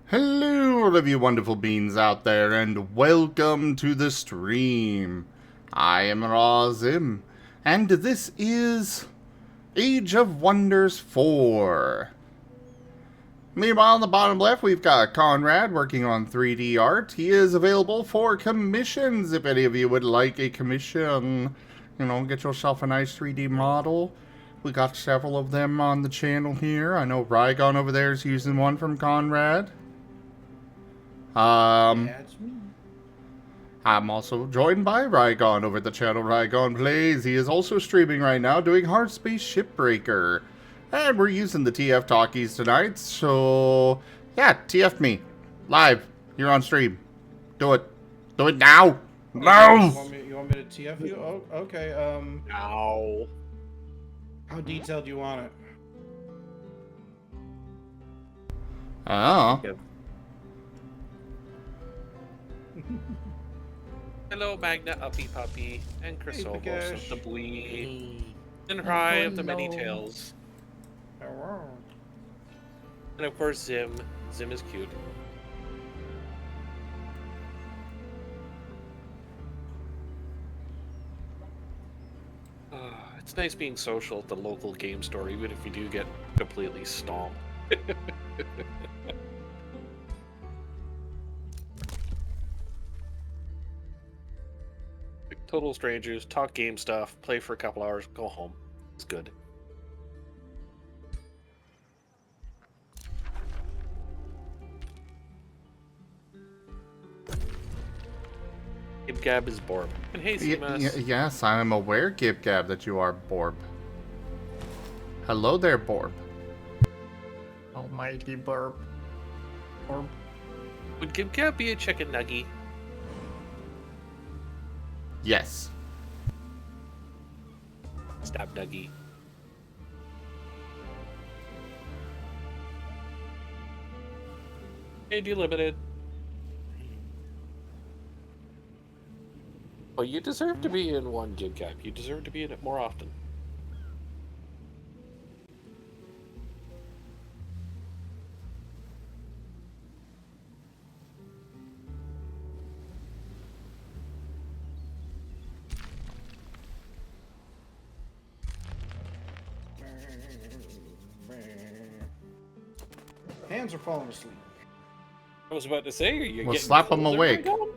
Hello, all of you wonderful beings out there, and welcome to the stream. I am Razim, and this is Age of Wonders 4. Meanwhile, on the bottom left, we've got Conrad working on 3D art. He is available for commissions if any of you would like a commission. You know, get yourself a nice 3D model. We got several of them on the channel here. I know Rygon over there is using one from Conrad. Yeah, it's me. I'm also joined by Rygon over at the channel Rygon Plays. He is also streaming right now doing Hard Space Shipbreaker. And we're using the TF talkies tonight, so yeah, TF me. Live. You're on stream. Do it. Do it now. No! You want me to TF you? Oh, okay. No. How detailed do you want it? Oh. Yep. Hello, Magna Uppy Puppy, and Chrysolvos Pakesh. of the Blee, and Hry of the Many Tails, Hello. and of course Zim. Zim is cute. It's nice being social at the local game store, even if you do get completely stomped. Total strangers, talk game stuff, play for a couple hours, go home. It's good. Gib-Gab is Borb. And hey, CMS. Yes, I'm aware, Gib-Gab, that you are Borb. Hello there, Borb. Almighty burp. Orb. Would Gib-Gab be a chicken nugget? Yes. Stab nugget. Hey, Delimited. Well, you deserve to be in one Gib-Gab. You deserve to be in it more often. Hands are falling asleep. I was about to say, are you Well, getting slap 'em colder, awake. Rygon?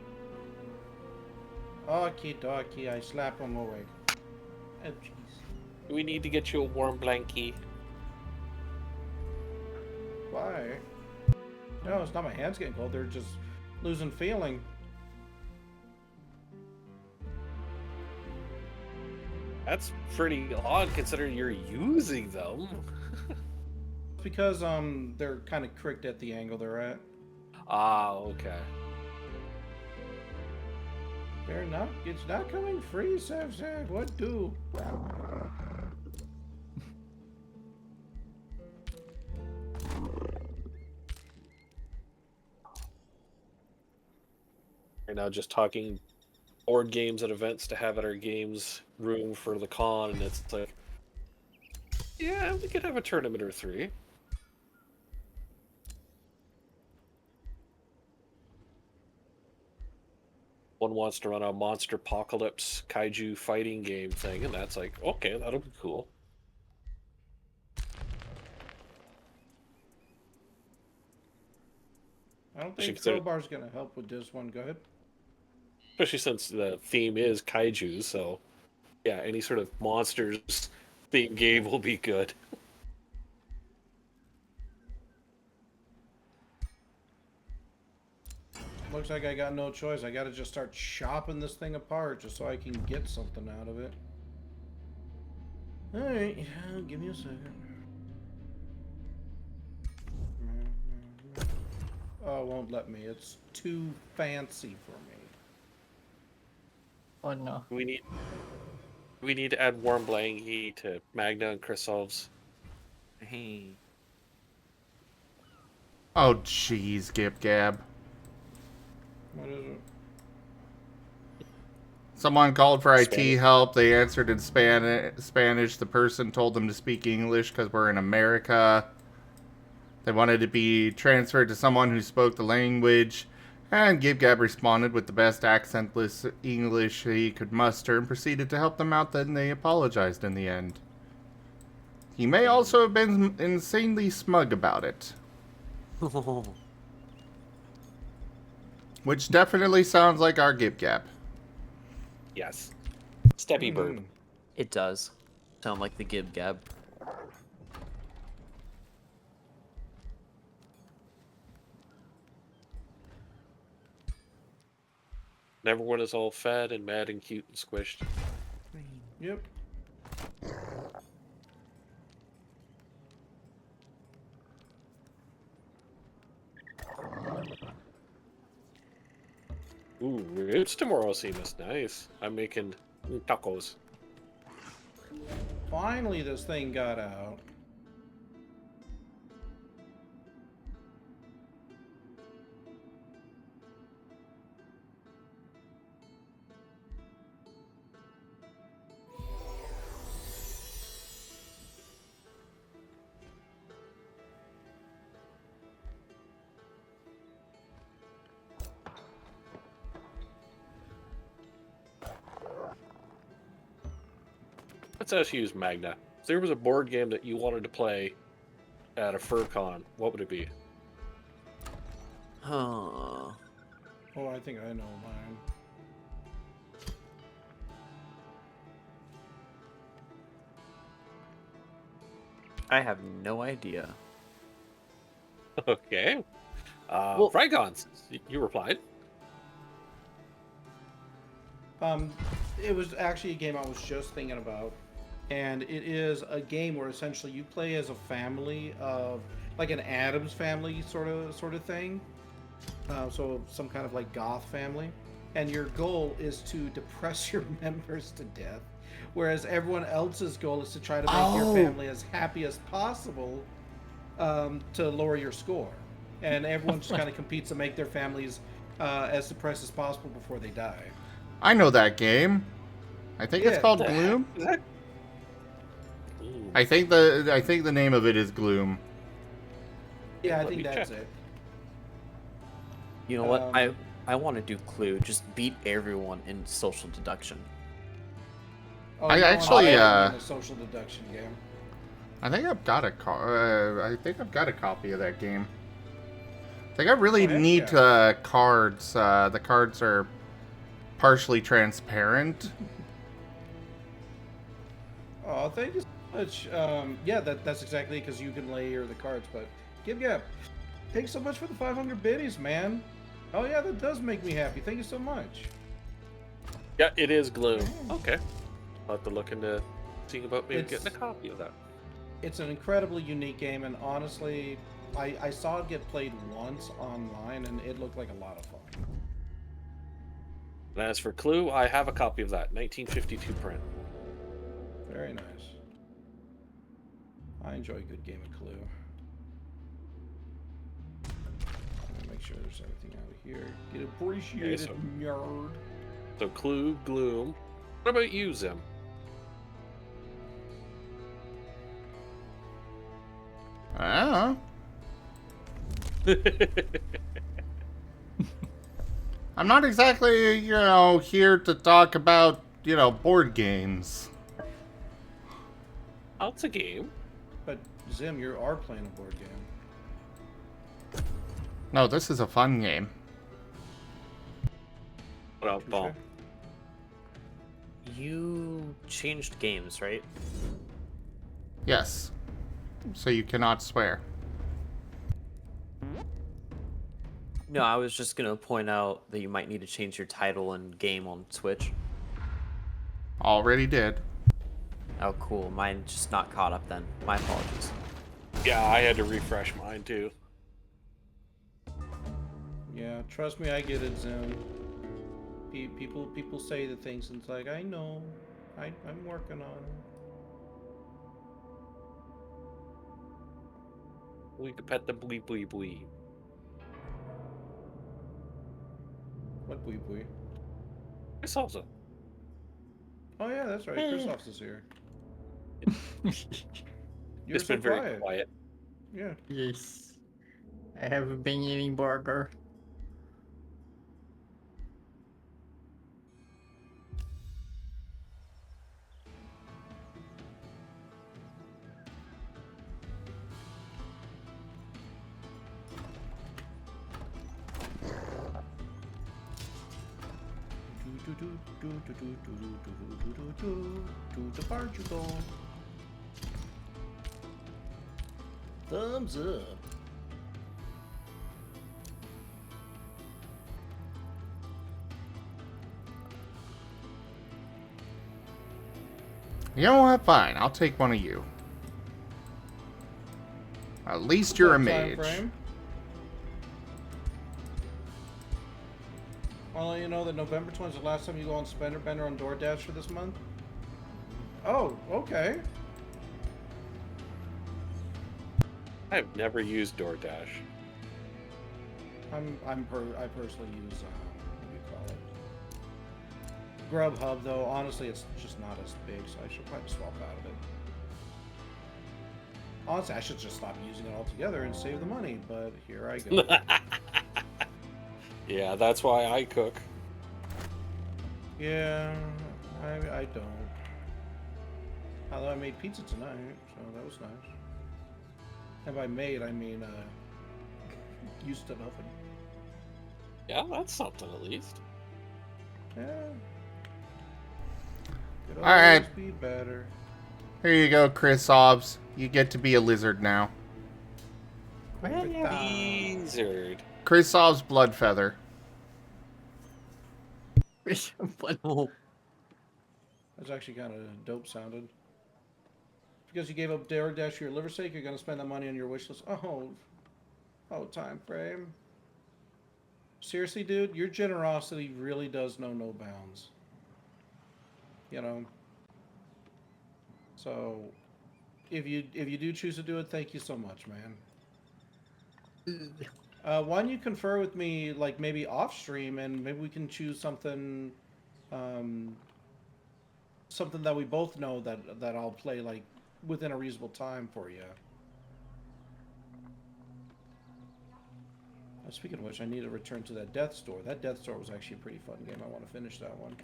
Okie dokie, I slap him awake. Oh, jeez. We need to get you a warm blankie. Why? No, it's not my hands getting cold. They're just losing feeling. That's pretty odd considering you're using them. It's because they're kind of cricked at the angle they're at. Ah, okay. They're not. It's not coming free, Sav. What do? Right now, just talking board games at events to have at our games room for the con, and it's like, yeah, we could have a tournament or three. One wants to run a monster apocalypse kaiju fighting game thing, and that's like, okay, that'll be cool. I don't She think considered- Crowbar's gonna help with this one. Go ahead. Especially since the theme is kaiju, so yeah, any sort of monsters theme game will be good. Looks like I got no choice. I gotta just start chopping this thing apart just so I can get something out of it. Alright, give me a second. Oh, it won't let me. It's too fancy for me. Oh no. We need to add warm blankie to Magna and Chrysolvos. Hey. Oh, jeez, Gib-Gab. What is it? Someone called for IT Spanish. help. They answered in Spanish. The person told them to speak English because we're in America. They wanted to be transferred to someone who spoke the language, and GibGab responded with the best accentless English he could muster and proceeded to help them out. Then they apologized in the end. He may also have been insanely smug about it. Which definitely sounds like our GibGab. Yes. Steppy bird. It does sound like the Gib Gab. And everyone is all fed and mad and cute and squished. Yep. Ooh, ribs tomorrow seems nice. I'm making tacos. Finally, this thing got out. Let's actually use Magna. If there was a board game that you wanted to play at a FurCon, what would it be? Huh. Oh, I think I know mine. I have no idea. Okay. Well- Frygons, you replied. It was actually a game I was just thinking about, and it is a game where essentially you play as a family of like an Addams family sort of thing. So some kind of like goth family, and your goal is to depress your members to death, whereas everyone else's goal is to try to make your family as happy as possible to lower your score, and everyone just kind of competes to make their families as depressed as possible before they die. I know that game. I think it's Yeah. called Gloom. Ooh. I think the name of it is Gloom. Yeah, I Let think me that's check. it. You know what? Um, I want to do Clue. Just beat everyone in social deduction. Oh, I you don't actually, want to play a social deduction game. I think I've got a copy of that game. I think I really Oh, heck need yeah. cards. The cards are partially transparent. Oh, thank you so much. Yeah, that's exactly because you can layer the cards. But GibGab, thanks so much for the 500 biddies, man. Oh yeah, that does make me happy. Thank you so much. Yeah, it is Gloom. Okay. I'll have to look into seeing about maybe It's- getting a copy of that. It's an incredibly unique game, and honestly, I saw it get played once online, and it looked like a lot of fun. And as for Clue, I have a copy of that 1952 print. Very nice. I enjoy a good game of Clue. Let me make sure there's everything out here. Get appreciated, so- nerd. So Clue, Gloom. What about you, Zim? I don't know. I'm not exactly, here to talk about, board games. Oh, it's a game. But Zim, you are playing a board game. No, this is a fun game. What else, Paul? Touche. You changed games, right? Yes. So you cannot swear. No, I was just gonna point out that you might need to change your title and game on Switch. Already did. Oh, cool. Mine's just not caught up then. My apologies. Yeah, I had to refresh mine too. Yeah, trust me, I get it, Zim. People say the things, and it's like, I know. I'm working on it. We could pet the blee blee blee. What bwee bwee? It's also. Oh yeah, that's right. Christoph's is here. You're It's so been very quiet. quiet. Yeah. Yes. I haven't been eating burger. To the bar you go. Thumbs up. You know what? Fine, I'll take one of you. At least you're a What time mage. frame? I'll let you know that November 20th is the last time you go on Spender Bender on DoorDash for this month. Oh, okay. I've never used DoorDash. I personally use what do you call it? Grubhub, though. Honestly, it's just not as big, so I should probably swap out of it. Honestly, I should just stop using it altogether and save the money, but here I go. Yeah, that's why I cook. Yeah, I don't. Although I made pizza tonight, so that was nice. And by made, I mean used an oven. Yeah, that's something at least. Yeah. Could All right. always be better. Here you go, Chris Hobbs. You get to be a lizard now. Lizard. Chris Hobbs Bloodfeather. Oh, That's actually kind of dope sounded. Because you gave up DoorDash for your liver sake, you're gonna spend that money on your wish list. Oh, time frame. Seriously, dude, your generosity really does know no bounds. You know. So, if you do choose to do it, thank you so much, man. Why don't you confer with me, like maybe off stream, and maybe we can choose something, something that we both know that I'll play like within a reasonable time for you. Speaking of which, I need to return to that Death Store. That Death Store was actually a pretty fun game. I want to finish that one.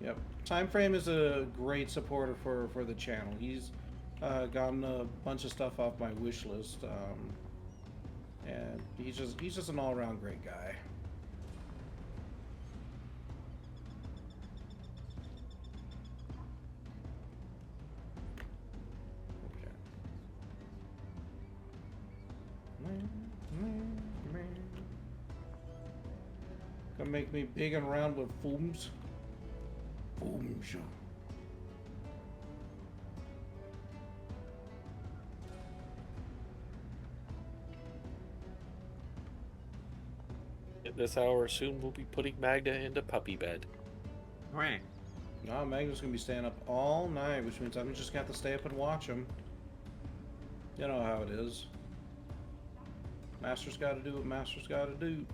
Yep. Time Frame is a great supporter for the channel. He's gotten a bunch of stuff off my wish list, and he's just an all-around great guy. Gonna make me big and round with fooms. Fooms. At this hour, soon we'll be putting Magda into puppy bed. right. No, Magnus gonna be staying up all night, which means I'm just gonna have to stay up and watch him. You know how it is. Master's gotta do what Master's gotta do.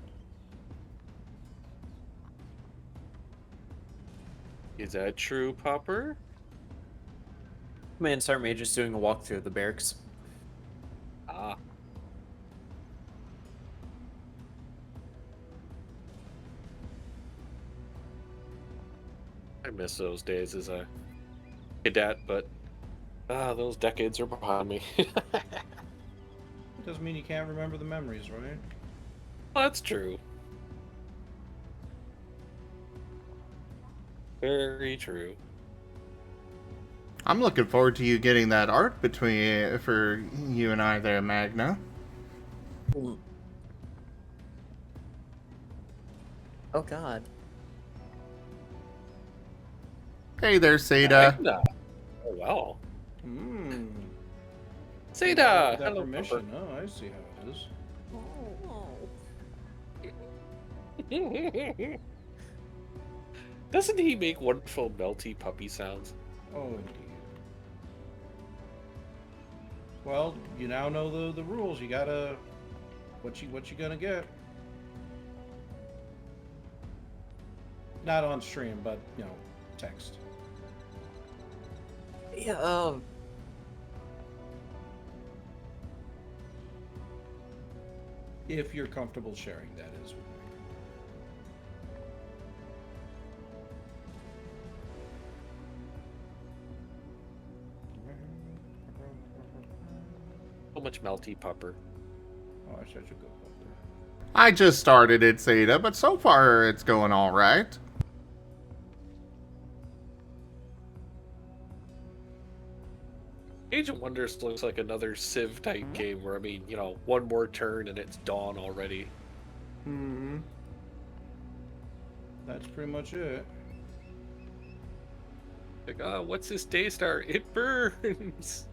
Is that true, Popper? Man, Sergeant Major's doing a walkthrough of the barracks. Ah. I miss those days as a cadet, but those decades are behind me. It doesn't mean you can't remember the memories, right? That's true. Very true. I'm looking forward to you getting that art for you and I there, Magna. Oh God. Hey there, Seda. Magda. Oh, wow. Hmm. Seda! That Hello, permission. Oh, I see how it is. Doesn't he make wonderful melty puppy sounds? Oh, indeed. Well, you now know the rules. You gotta what you gonna get. Not on stream, but text. Yeah. If you're comfortable sharing, that is. So much melty pupper. Oh, I such a good bumper. I just started it, Zeta, but so far it's going all right. Age of Wonders looks like another Civ type game where, I mean, one more turn and it's dawn already. Mm-hmm. That's pretty much it. Like, what's this day star? It burns!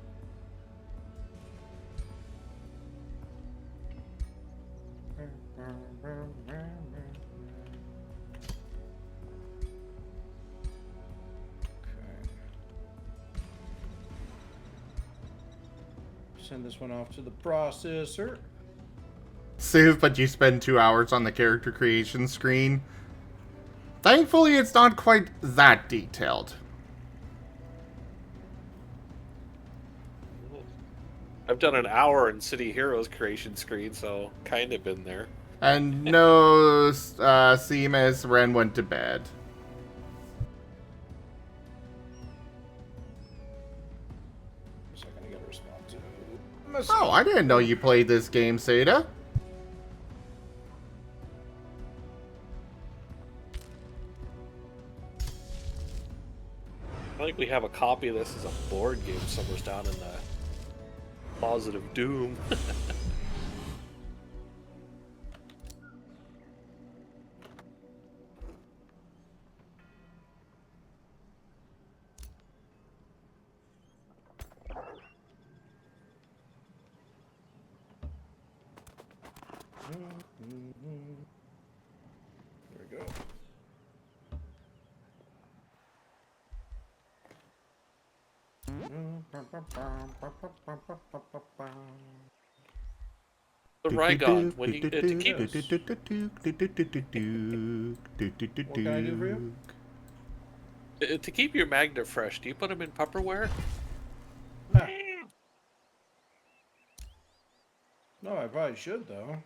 Send this one off to the processor. Civ, but you spend 2 hours on the character creation screen. Thankfully, it's not quite that detailed. I've done an hour in City Heroes creation screen, so kind of been there. And no, Seamus, Ren went to bed. So I'm gonna get a response to. Oh, I didn't know you played this game, Zeta. I think we have a copy of this as a board game somewhere down in the closet of doom. There we go. The Rygon, when you to keep What can I do for you? to keep your Magna fresh, do you put them in Tupperware? Huh. No, I probably should though.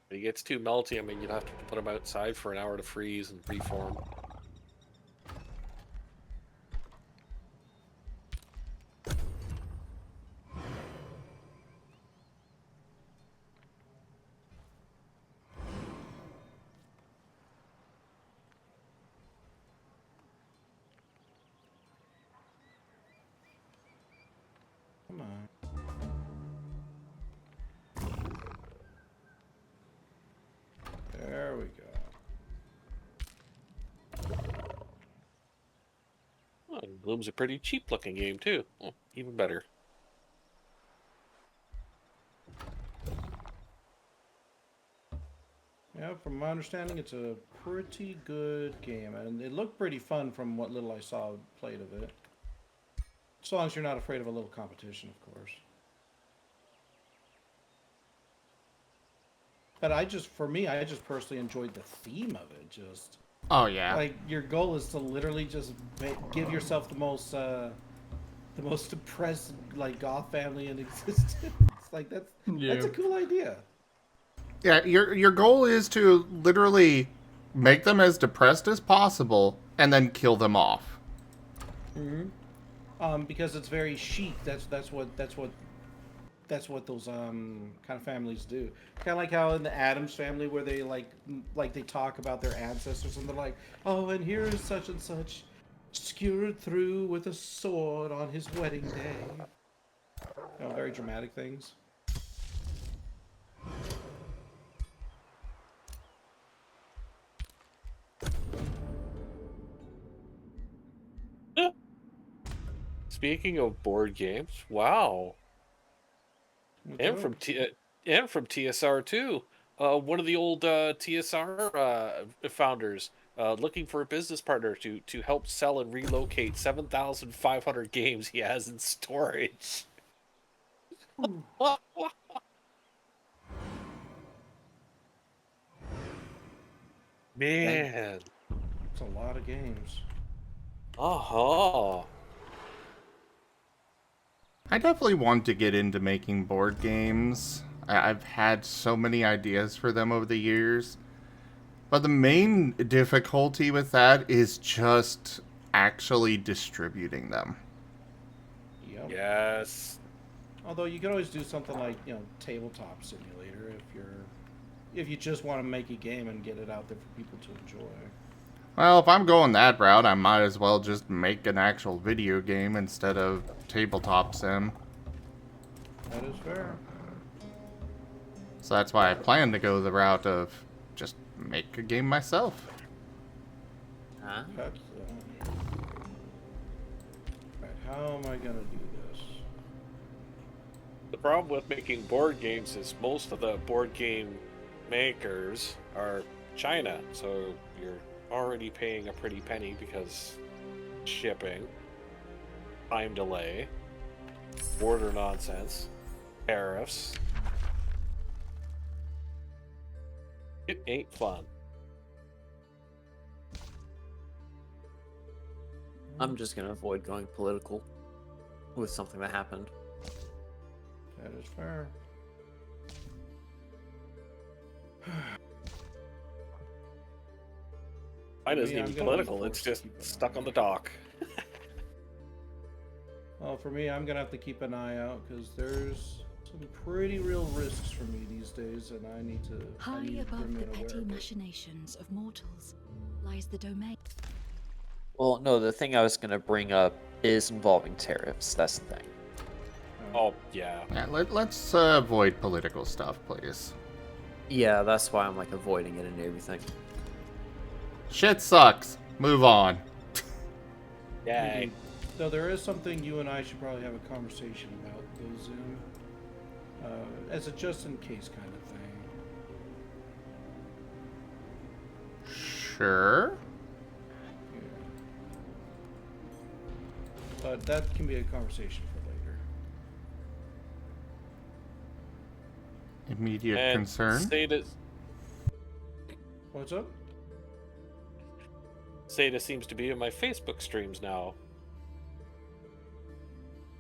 If it gets too melty, I mean, you'd have to put them outside for an hour to freeze and reform. Come on. There we go. Oh, and Gloom's a pretty cheap looking game too. Oh, even better. Yeah, from my understanding, it's a pretty good game, and it looked pretty fun from what little I saw played of it. As long as you're not afraid of a little competition, of course. But for me, I just personally enjoyed the theme of it. Just Oh, yeah. like your goal is to literally just give yourself the most depressed like goth family in existence. Like that's a cool idea. Yeah, your goal is to literally make them as depressed as possible and then kill them off. Mm-hmm. Because it's very chic. That's what those kind of families do. Kind of like how in the Addams Family, where they like they talk about their ancestors and they're like, oh, and here is such and such, skewered through with a sword on his wedding day. Very dramatic things. Speaking of board games, wow. And from TSR too. One of the old TSR founders looking for a business partner to help sell and relocate 7,500 games he has in storage. Man. It's a lot of games. Uh-huh. I definitely want to get into making board games. I've had so many ideas for them over the years. But the main difficulty with that is just actually distributing them. Yep. Yes. Although you can always do something like, tabletop simulator if you just want to make a game and get it out there for people to enjoy. Well, if I'm going that route, I might as well just make an actual video game instead of tabletop sim. That is fair. So that's why I plan to go the route of just make a game myself. Huh? That's, right, how am I gonna do this? The problem with making board games is most of the board game makers are China, so you're already paying a pretty penny because shipping, time delay, border nonsense, tariffs. It ain't fun. I'm just gonna avoid going political with something that happened. That is fair. Mine isn't Me, I'm even gonna be political, it's forced to just keep an stuck eye on the out. dock. Well, for me, I'm gonna have to keep an eye out because there's some pretty real risks for me these days, and I need to High above remain the aware petty of it. machinations of mortals lies the domain. Well, no, the thing I was gonna bring up is involving tariffs. That's the thing. Oh, yeah. Yeah, let's avoid political stuff, please. Yeah, that's why I'm like avoiding it and everything. Shit sucks. Move on. Yay. Indeed. Though there is something you and I should probably have a conversation about, though, Zoom. As a just-in-case kind of thing. Sure. Yeah. But that can be a conversation for later. Immediate And concern. What's up? Seda seems to be in my Facebook streams now.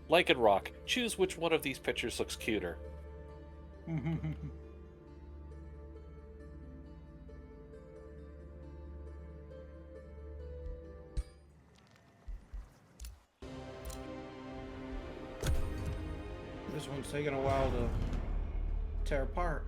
Like and Rock, choose which one of these pictures looks cuter. This one's taking a while to tear apart.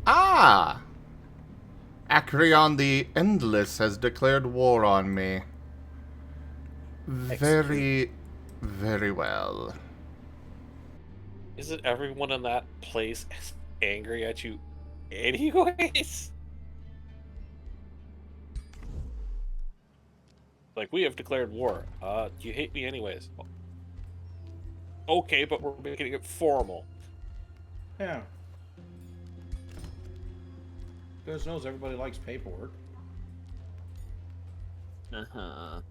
Ah! Acreon the Endless has declared war on me. Very, very well. Isn't everyone in that place angry at you anyways? Like, we have declared war. You hate me anyways. Okay, but we're making it formal. Yeah. Goodness knows everybody likes paperwork. Uh-huh.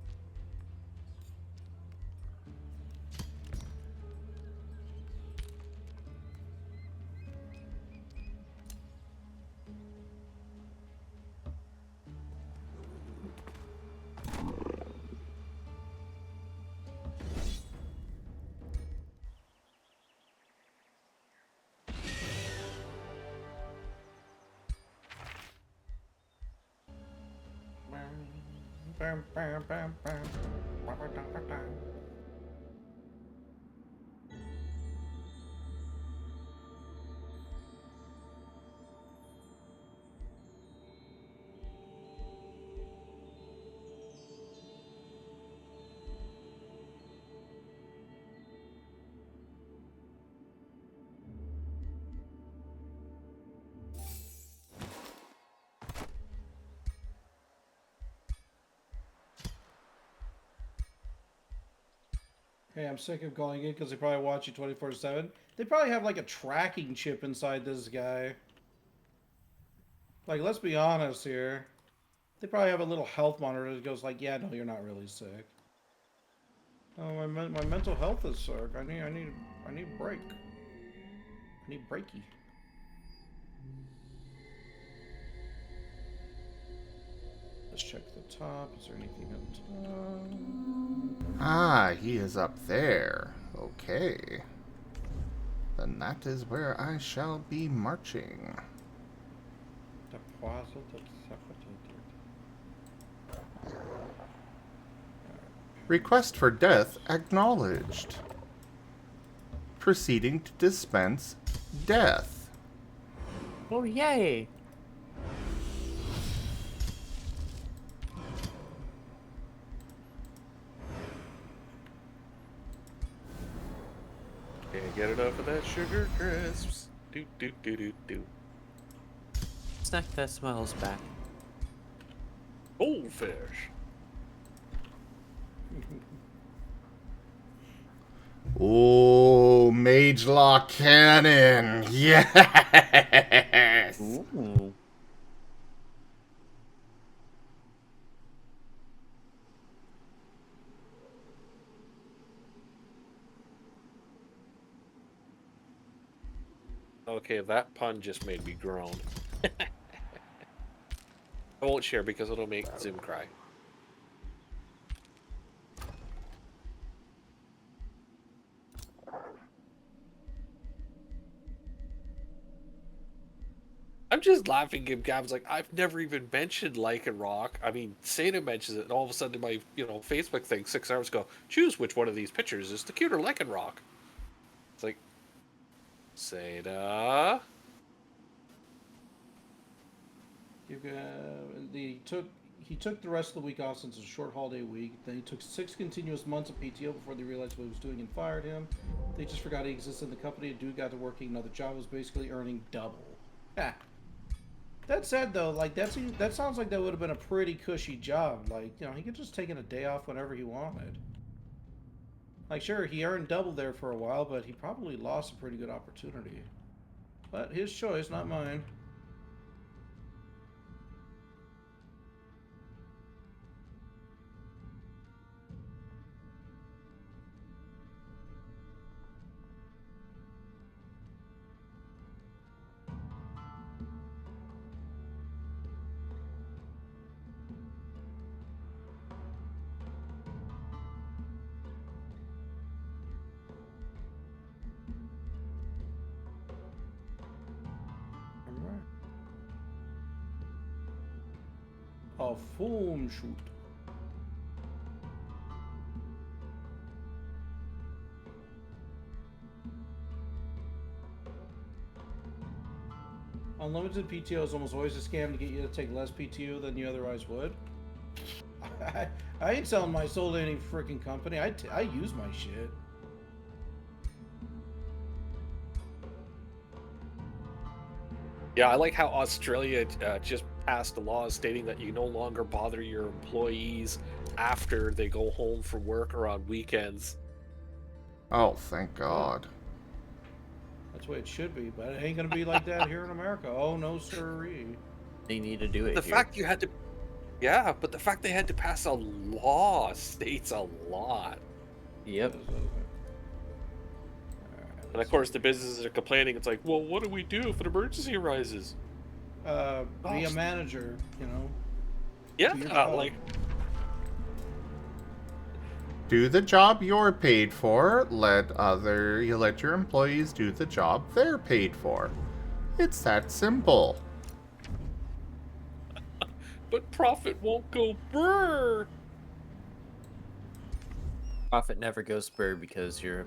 Hey, I'm sick of calling in because they probably watch you 24/7. They probably have like a tracking chip inside this guy. Like, let's be honest here. They probably have a little health monitor that goes like, "Yeah, no, you're not really sick." Oh, my mental health is sick. I need a break. I need breaky. Let's check the top. Is there anything up top? Ah, he is up there. Okay. Then that is where I shall be marching. Request for death acknowledged. Proceeding to dispense death. Oh, yay! Can't get enough of that sugar crisps. Do do do do do. Snack that smells back. Goldfish. Oh, Mage Lock Cannon! Yes! Ooh. Okay, that pun just made me groan. I won't share because it'll make Zim cry. I'm just laughing at Gav's like, I've never even mentioned Lycan Rock. I mean, Sada mentions it, and all of a sudden my, Facebook thing 6 hours ago, choose which one of these pictures is the cuter Lycan Rock. It's like, Sada. He took the rest of the week off since it's a short holiday week. Then he took 6 continuous months of PTO before they realized what he was doing and fired him. They just forgot he existed in the company. A dude got to working another job, was basically earning double. Ha. That said, though, like that sounds like that would have been a pretty cushy job. Like, he could just take a day off whenever he wanted. Like, sure, he earned double there for a while, but he probably lost a pretty good opportunity. But his choice, not mine. A foam shoot. Unlimited PTO is almost always a scam to get you to take less PTO than you otherwise would. I ain't selling my soul to any freaking company. I use my shit. Yeah, I like how Australia just passed a law stating that you no longer bother your employees after they go home from work or on weekends. Oh, thank God. That's the way it should be, but it ain't gonna be like that here in America. Oh no, sirree. They need to do it. The here. fact you had to, yeah, but the fact they had to pass a law states a lot. Yep. And of course, the businesses are complaining. It's like, well, what do we do if an emergency arises? Be a manager, Yeah, your job. like, Do the job you're paid for. You let your employees do the job they're paid for. It's that simple. but profit won't go brr. Profit never goes spur because you're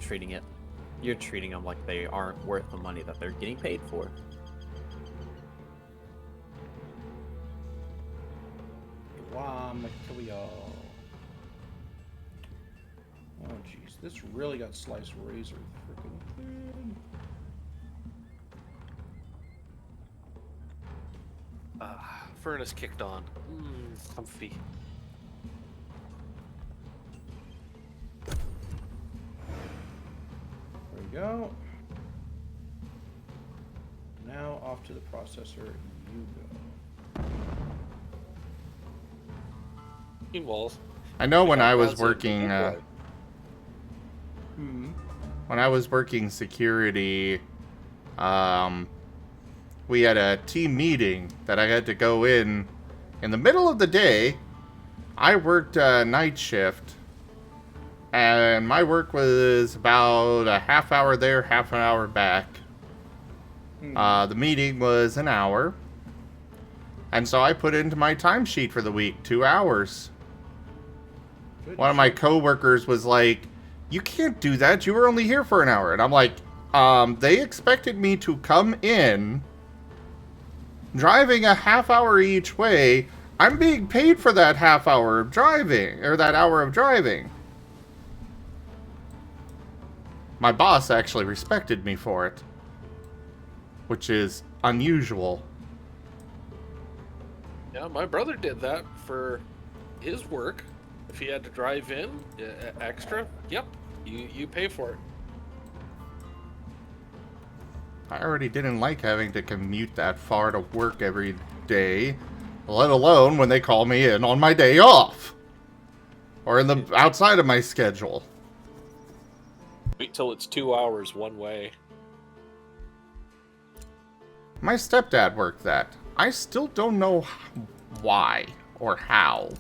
treating them like they aren't worth the money that they're getting paid for. Wow, Material. Oh jeez, this really got sliced razor freaking thin. Furnace kicked on. Comfy. go. Now off to the processor you go. Walls. I know when I was Bronze in. working, Oh, boy. when I was working security, we had a team meeting that I had to go in the middle of the day. I worked night shift, and my work was about a half hour there, half an hour back. The meeting was an hour, and so I put into my timesheet for the week 2 hours. Good One of my coworkers was like, "You can't do that. You were only here for an hour." And I'm like, they expected me to come in, driving a half hour each way. I'm being paid for that half hour of driving, or that hour of driving. My boss actually respected me for it, which is unusual. Yeah, my brother did that for his work. If he had to drive in extra, yep, you pay for it. I already didn't like having to commute that far to work every day, let alone when they call me in on my day off, or in the outside of my schedule. Wait till it's 2 hours one way. My stepdad worked that. I still don't know why or how.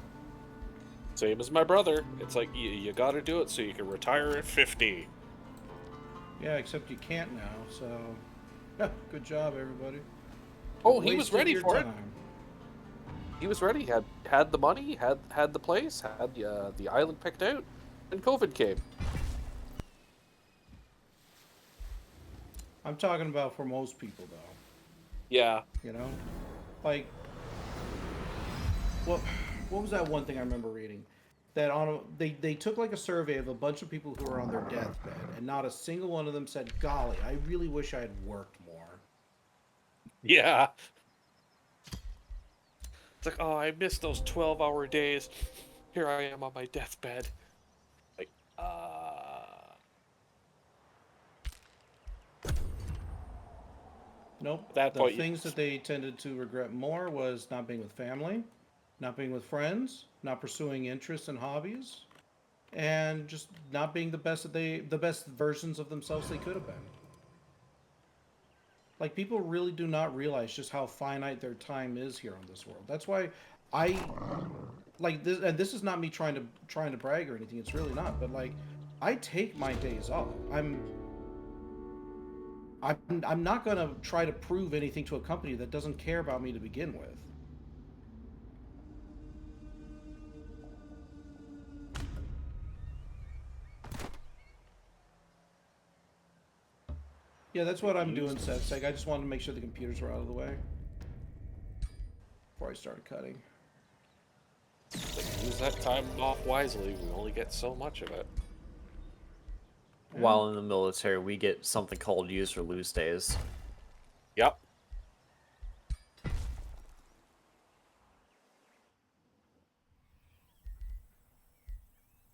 Same as my brother. It's like, you gotta do it so you can retire at 50. Yeah, except you can't now, so... Yeah, good job, everybody. Oh, he was Wasted ready your for it. time. He was ready. Had the money, had the place, had the island picked out, and COVID came. I'm talking about for most people, though. Yeah. You know? Like... What was that one thing I remember reading? That they took like a survey of a bunch of people who were on their deathbed, and not a single one of them said, "Golly, I really wish I had worked more." Yeah. It's like, oh, I missed those 12-hour days. Here I am on my deathbed. Like, Nope. At that The point, things that they tended to regret more was not being with family, not being with friends, not pursuing interests and hobbies, and just not being the best versions of themselves they could have been. Like, people really do not realize just how finite their time is here on this world. That's why I like this, and this is not me trying to brag or anything. It's really not. But like, I take my days off. I'm not gonna try to prove anything to a company that doesn't care about me to begin with. Yeah, that's what I'm doing, Seth. Like, I just wanted to make sure the computers were out of the way before I started cutting. use that time off wisely. We only get so much of it. While in the military, we get something called use or lose days. Yep.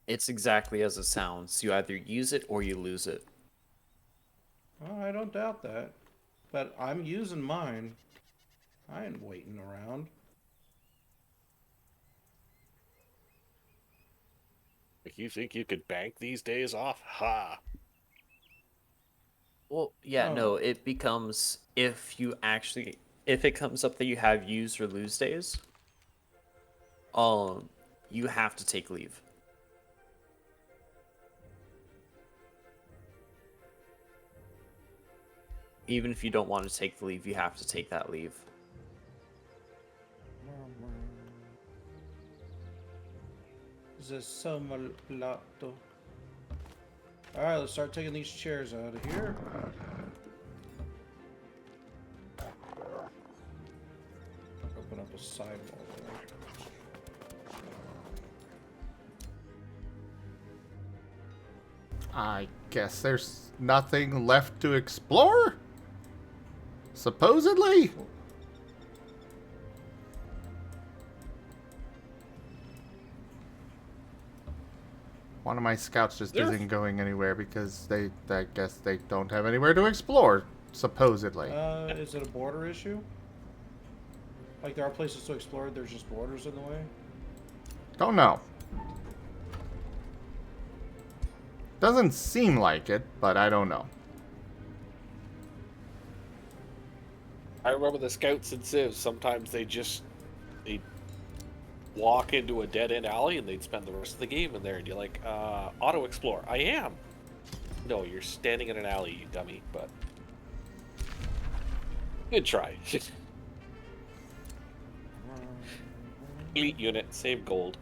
It's exactly as it sounds. You either use it or you lose it. Oh, I don't doubt that. But I'm using mine. I ain't waiting around. Like, you think you could bank these days off? Ha! Well, yeah, Oh. no, it becomes if it comes up that you have use or lose days, you have to take leave. Even if you don't want to take the leave, you have to take that leave. Plato. Alright, let's start taking these chairs out of here. Open up a sidewall there. I guess there's nothing left to explore? Supposedly? One of my scouts just There- isn't going anywhere because I guess they don't have anywhere to explore, supposedly. Is it a border issue? Like there are places to explore, there's just borders in the way? Don't know. Doesn't seem like it, but I don't know. I remember the scouts in Civ. Sometimes they'd walk into a dead end alley and they'd spend the rest of the game in there. And you're like, auto explore. I am. No, you're standing in an alley, you dummy. But good try. Elite unit, save gold.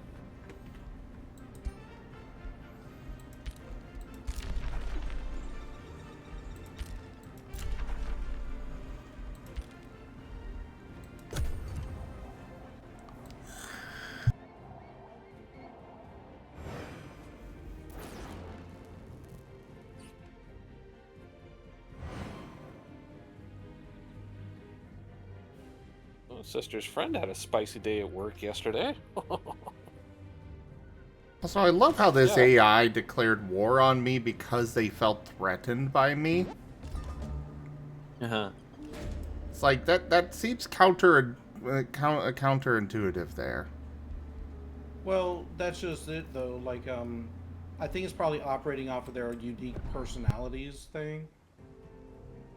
Oh, sister's friend had a spicy day at work yesterday. Also, I love how this Yeah. AI declared war on me because they felt threatened by me. Uh-huh. It's like that seems counterintuitive there. Well, that's just it though. Like, I think it's probably operating off of their unique personalities thing.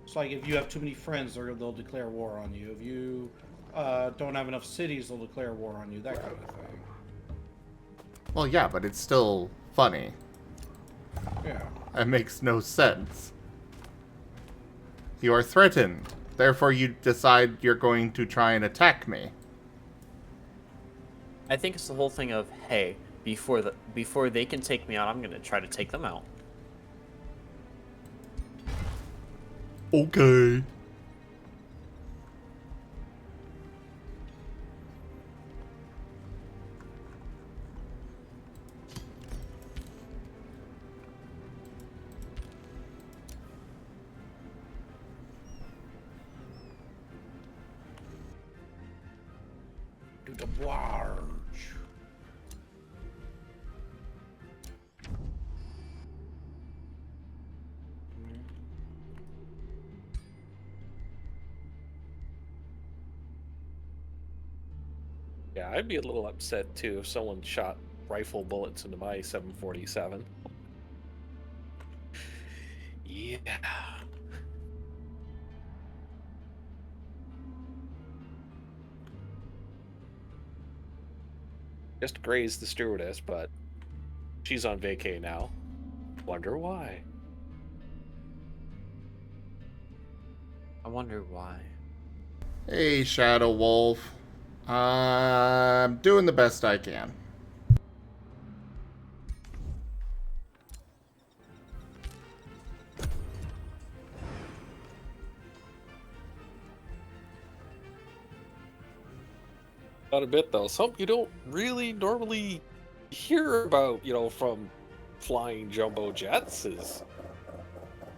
It's like if you have too many friends, they'll declare war on you. If you don't have enough cities, they'll declare war on you. That kind of thing. Well, yeah, but it's still funny. Yeah. It makes no sense. You are threatened. Therefore, you decide you're going to try and attack me. I think it's the whole thing of, hey, before they can take me out, I'm gonna try to take them out. Okay. Do the barge. Yeah, I'd be a little upset too if someone shot rifle bullets into my 747. Yeah. Just grazed the stewardess, but she's on vacay now. Wonder why. I wonder why. Hey, Shadow Wolf. I'm doing the best I can. Not a bit though. Something you don't really normally hear about, from flying jumbo jets is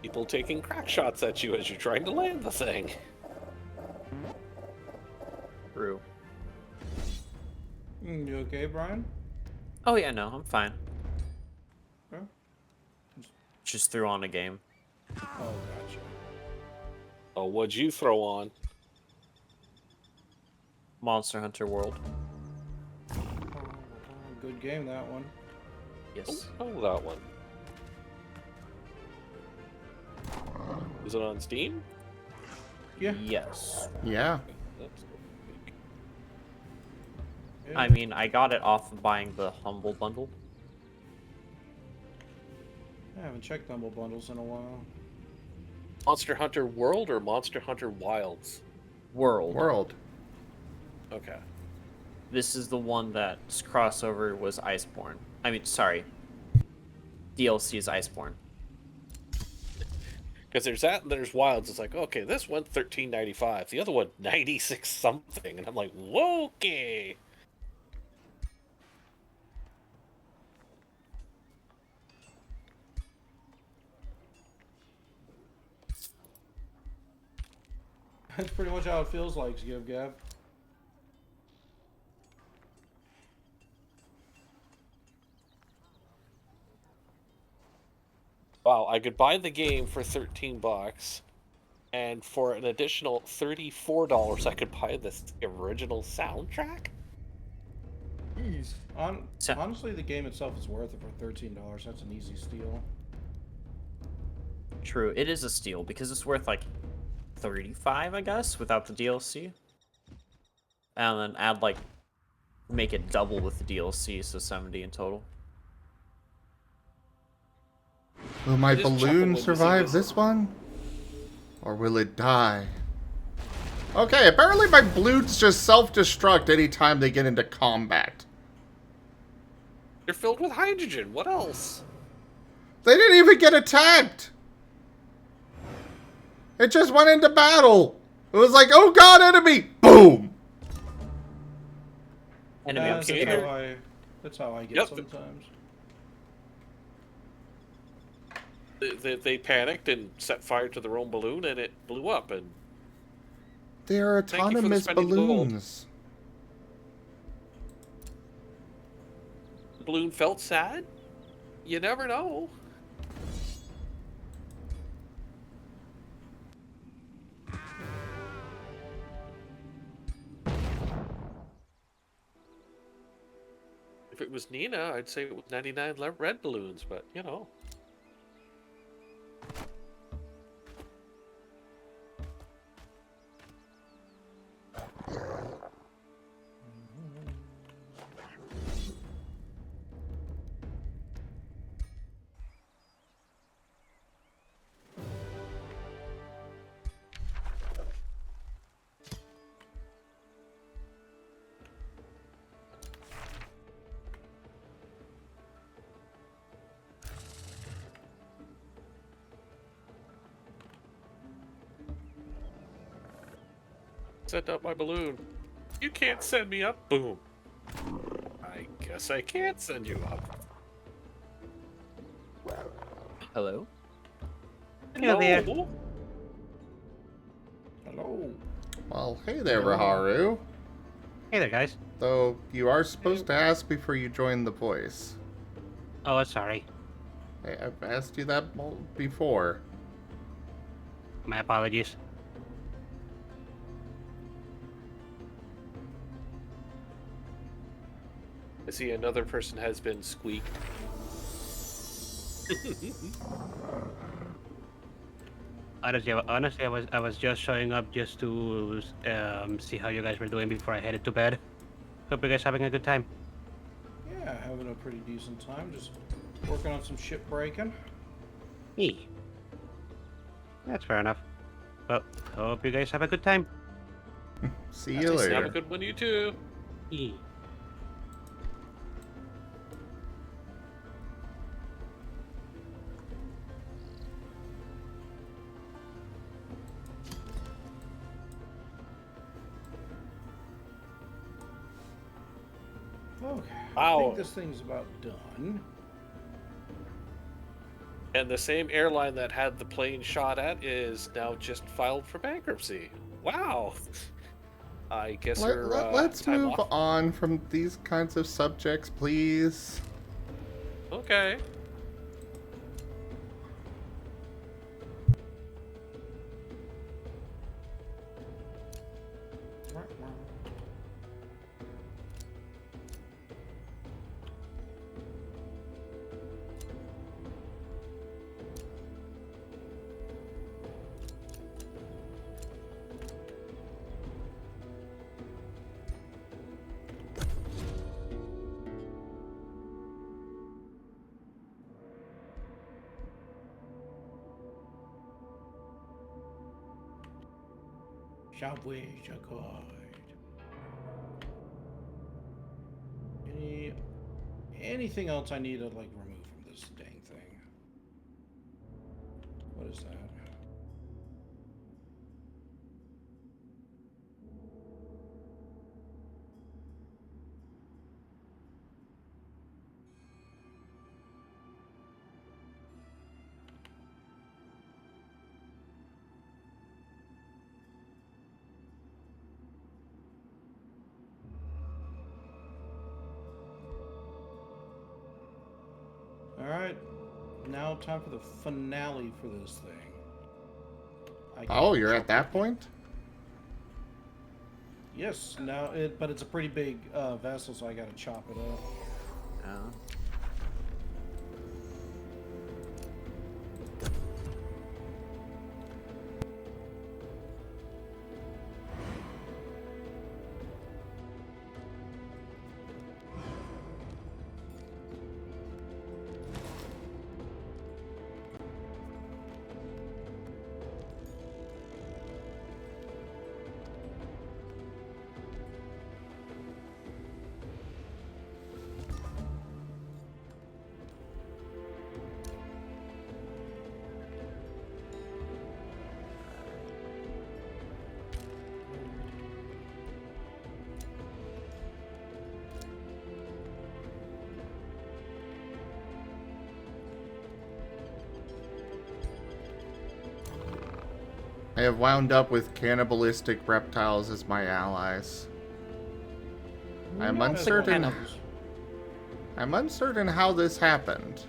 people taking crack shots at you as you're trying to land the thing. True. You okay, Brian? Oh yeah, no, I'm fine. Huh? Just threw on a game. Oh, gotcha. Oh, what'd you throw on? Monster Hunter World. Good game, that one. Yes. Oh, that one. Is it on Steam? Yeah. Yes. Yeah. That's Yeah. I mean, I got it off of buying the Humble Bundle. I haven't checked Humble Bundles in a while. Monster Hunter World or Monster Hunter Wilds? World. Okay. This is the one that's crossover was Iceborne. I mean, sorry. DLC is Iceborne. Because there's that and there's Wilds. It's like, okay, this one $13.95. The other one 96 something. And I'm like, whoa, okay. That's pretty much how it feels like, Give Gav. Wow, I could buy the game for $13, and for an additional $34, I could buy this original soundtrack. Jeez. So, Honestly, the game itself is worth it for $13. That's an easy steal. true, it is a steal because it's worth like 35, I guess, without the DLC. And then add like make it double with the DLC, so 70 in total. Will my I just chuckle balloon when we see survive this. this one? Or will it die? Okay, apparently my balloons just self-destruct anytime they get into combat. They're filled with hydrogen. What else? They didn't even get attacked! It just went into battle! It was like, oh god, enemy! Boom! Enemy Yeah, on okay. that's how I get Yep. sometimes. They panicked and set fire to their own balloon, and it blew up. And They are Thank you for the autonomous spending gold. balloons. the balloon felt sad. You never know. If it was Nina, I'd say it was 99 red balloons, but you know. Send up my balloon. You can't send me up. Boom. I guess I can't send you up. Hello? Hello there. No. Hello. Well, hey there, Raharu. Hey there, guys. Though, you are supposed to ask before you join the voice. Oh, sorry. I've asked you that before. My apologies. I see another person has been squeaked. Honestly, I was just showing up just to see how you guys were doing before I headed to bed. Hope you guys having a good time. Yeah, having a pretty decent time. Just working on some ship breaking. Me. That's fair enough. Well, hope you guys have a good time. See you Have a later. good one, you too. Me. Okay. I Wow. think this thing's about done. And the same airline that had the plane shot at is now just filed for bankruptcy. Wow. I guess Let's time move off. on from these kinds of subjects, please. Okay. Subway Accord. Anything else I need to like remove from this dang thing? What is that? All right. now time for the finale for this thing. Oh, you're at that point? Yes, but it's a pretty big vessel, so I gotta chop it up. I have wound up with cannibalistic reptiles as my allies. I'm Not as uncertain. cannibals. I'm uncertain how this happened.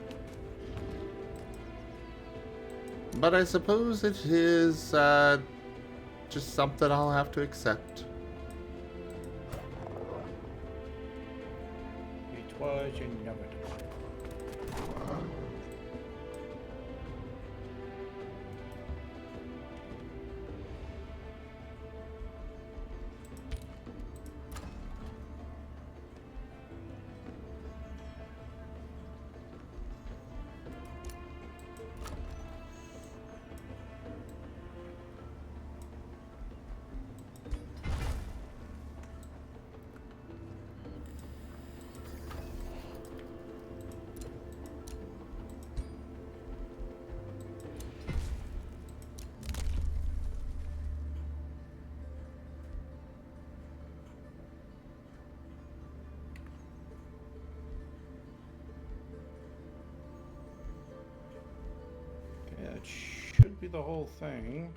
But I suppose it is just something I'll have to accept. It was inevitable. Yeah, it should be the whole thing.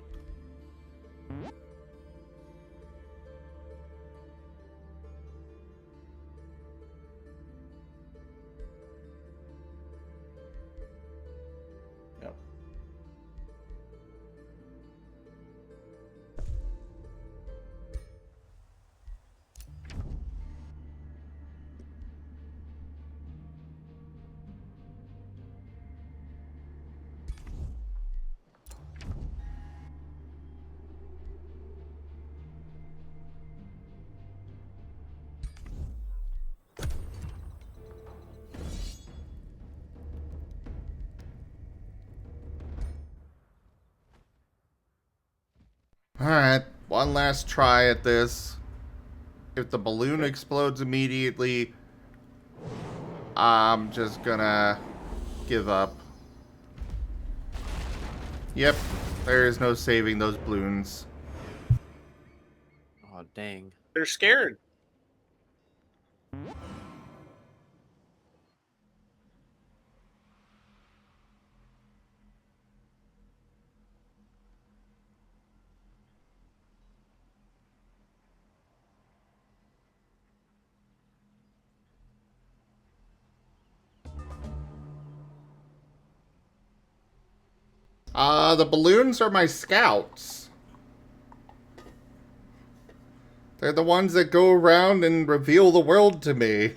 Yep. Alright, one last try at this. If the balloon explodes immediately, I'm just gonna give up. Yep, there is no saving those balloons. Oh, dang. They're scared. The balloons are my scouts. They're the ones that go around and reveal the world to me.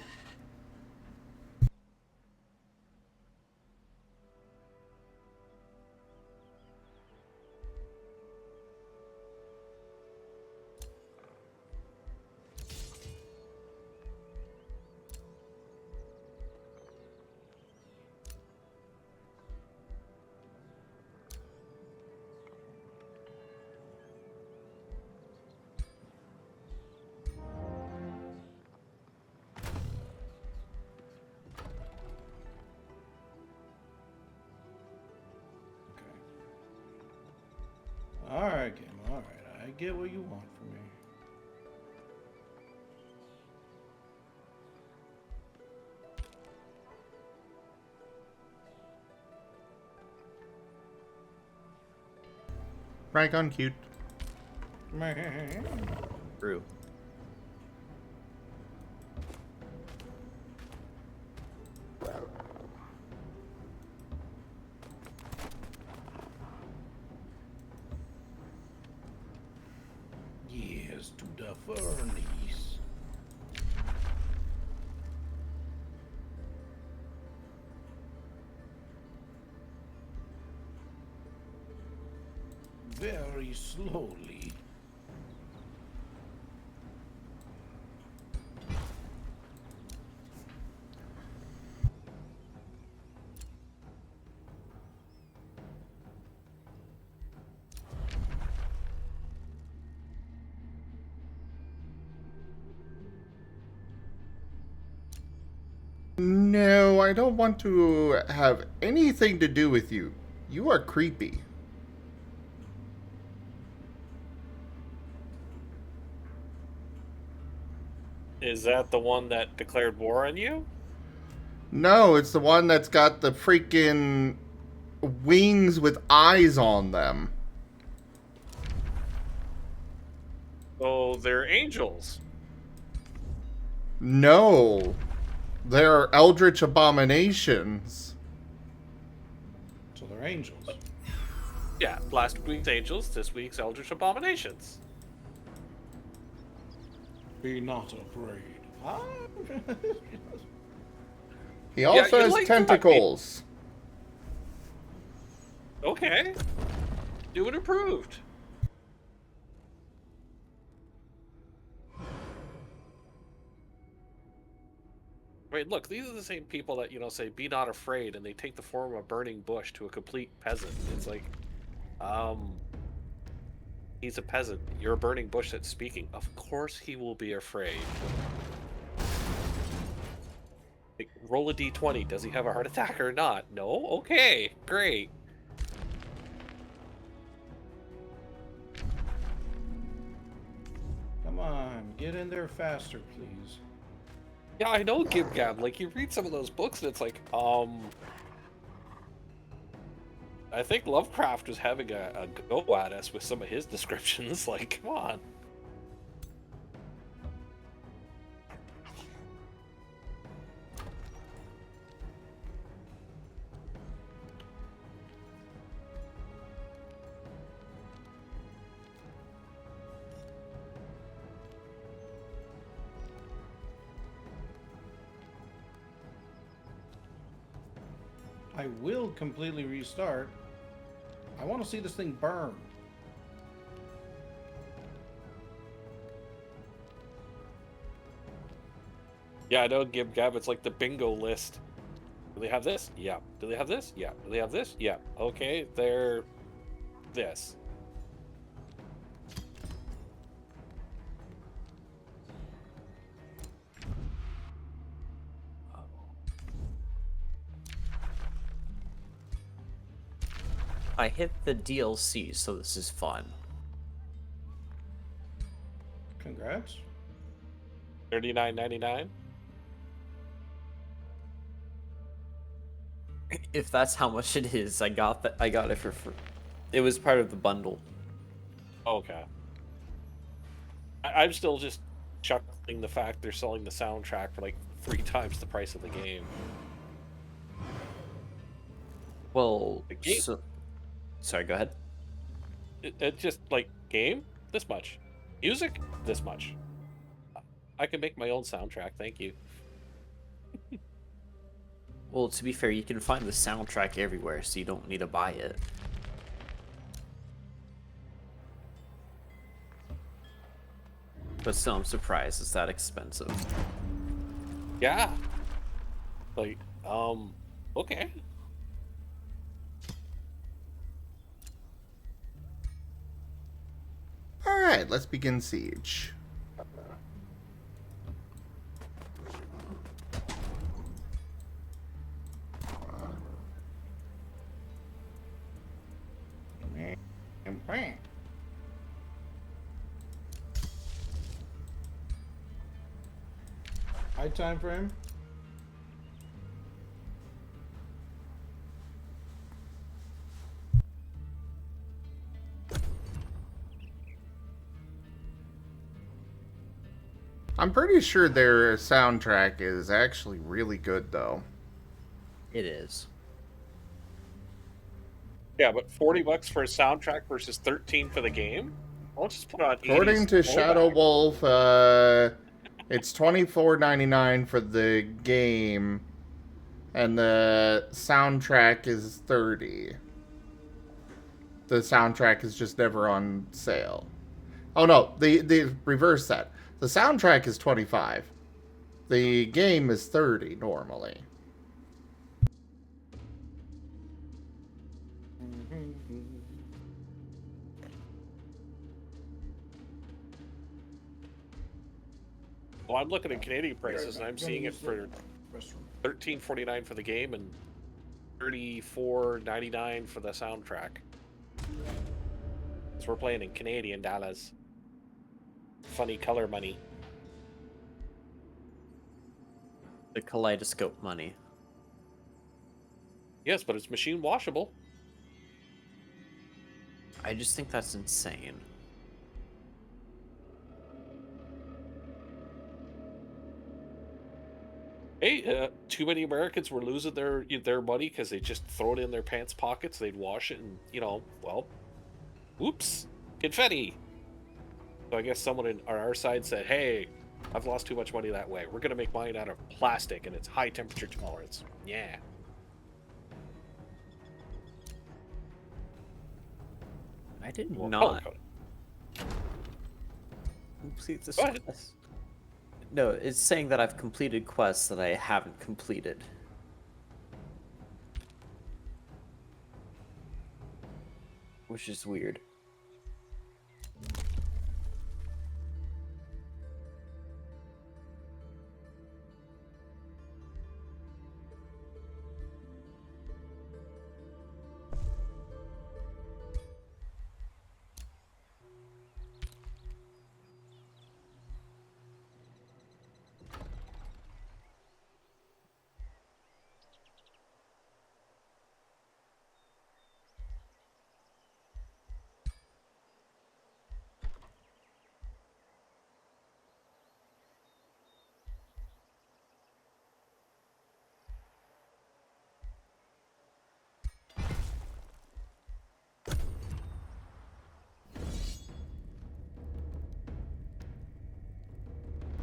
Alright, game. Alright. I get what you want from me. Right on, cute. True. us to the furnace. Very slowly. No, I don't want to have anything to do with you. You are creepy. Is that the one that declared war on you? No, it's the one that's got the freaking wings with eyes on them. Oh, they're angels. No. They're eldritch abominations. So they're angels. Yeah, last week's angels, this week's eldritch abominations. Be not afraid. Ah. He also you has like that, tentacles. Okay. New and improved. I mean, look, these are the same people that, say, be not afraid, and they take the form of a burning bush to a complete peasant. It's like, he's a peasant. You're a burning bush that's speaking. Of course he will be afraid. Like, roll a d20. Does he have a heart attack or not? No? Okay, great. Come on, get in there faster, please. Yeah, I know, Gib Gab. Like, you read some of those books and it's like, I think Lovecraft was having a go at us with some of his descriptions. Like, come on. I will completely restart. I want to see this thing burn. Yeah, I know, Gib Gab. It's like the bingo list. Do they have this? Yeah. Do they have this? Yeah. Do they have this? Yeah. Okay, they're this. I hit the DLC, so this is fun. Congrats. $39.99. If that's how much it is, I got it for free. It was part of the bundle. Okay. I'm still just chuckling the fact they're selling the soundtrack for like 3 times the price of the game. Well, The game. sorry, go ahead. It's just like, game, this much. Music, this much. I can make my own soundtrack, thank you. Well, to be fair, you can find the soundtrack everywhere, so you don't need to buy it. But still, I'm surprised it's that expensive. Yeah. Like, okay. Alright, let's begin Siege. High time frame. I'm pretty sure their soundtrack is actually really good, though. It is. Yeah, but $40 for a soundtrack versus 13 for the game? I'll just put on According 80s to Shadow throwback. Wolf, it's $24.99 for the game, and the soundtrack is $30. The soundtrack is just never on sale. Oh no, the reverse that. The soundtrack is $25. The game is $30 normally. Well, I'm looking at Canadian prices, and I'm seeing it for Restroom. $13.49 for the game and $34.99 for the soundtrack. So we're playing in Canadian dollars. Funny color money. The kaleidoscope money. Yes, but it's machine washable. I just think that's insane. Hey, too many Americans were losing their money because they just throw it in their pants pockets. They'd wash it, and well, whoops, confetti. So I guess someone on our side said, "Hey, I've lost too much money that way. We're gonna make mine out of plastic, and it's high temperature tolerance." Yeah. I did Well, not color-coded. complete this Go ahead. quest. No, it's saying that I've completed quests that I haven't completed. Which is weird.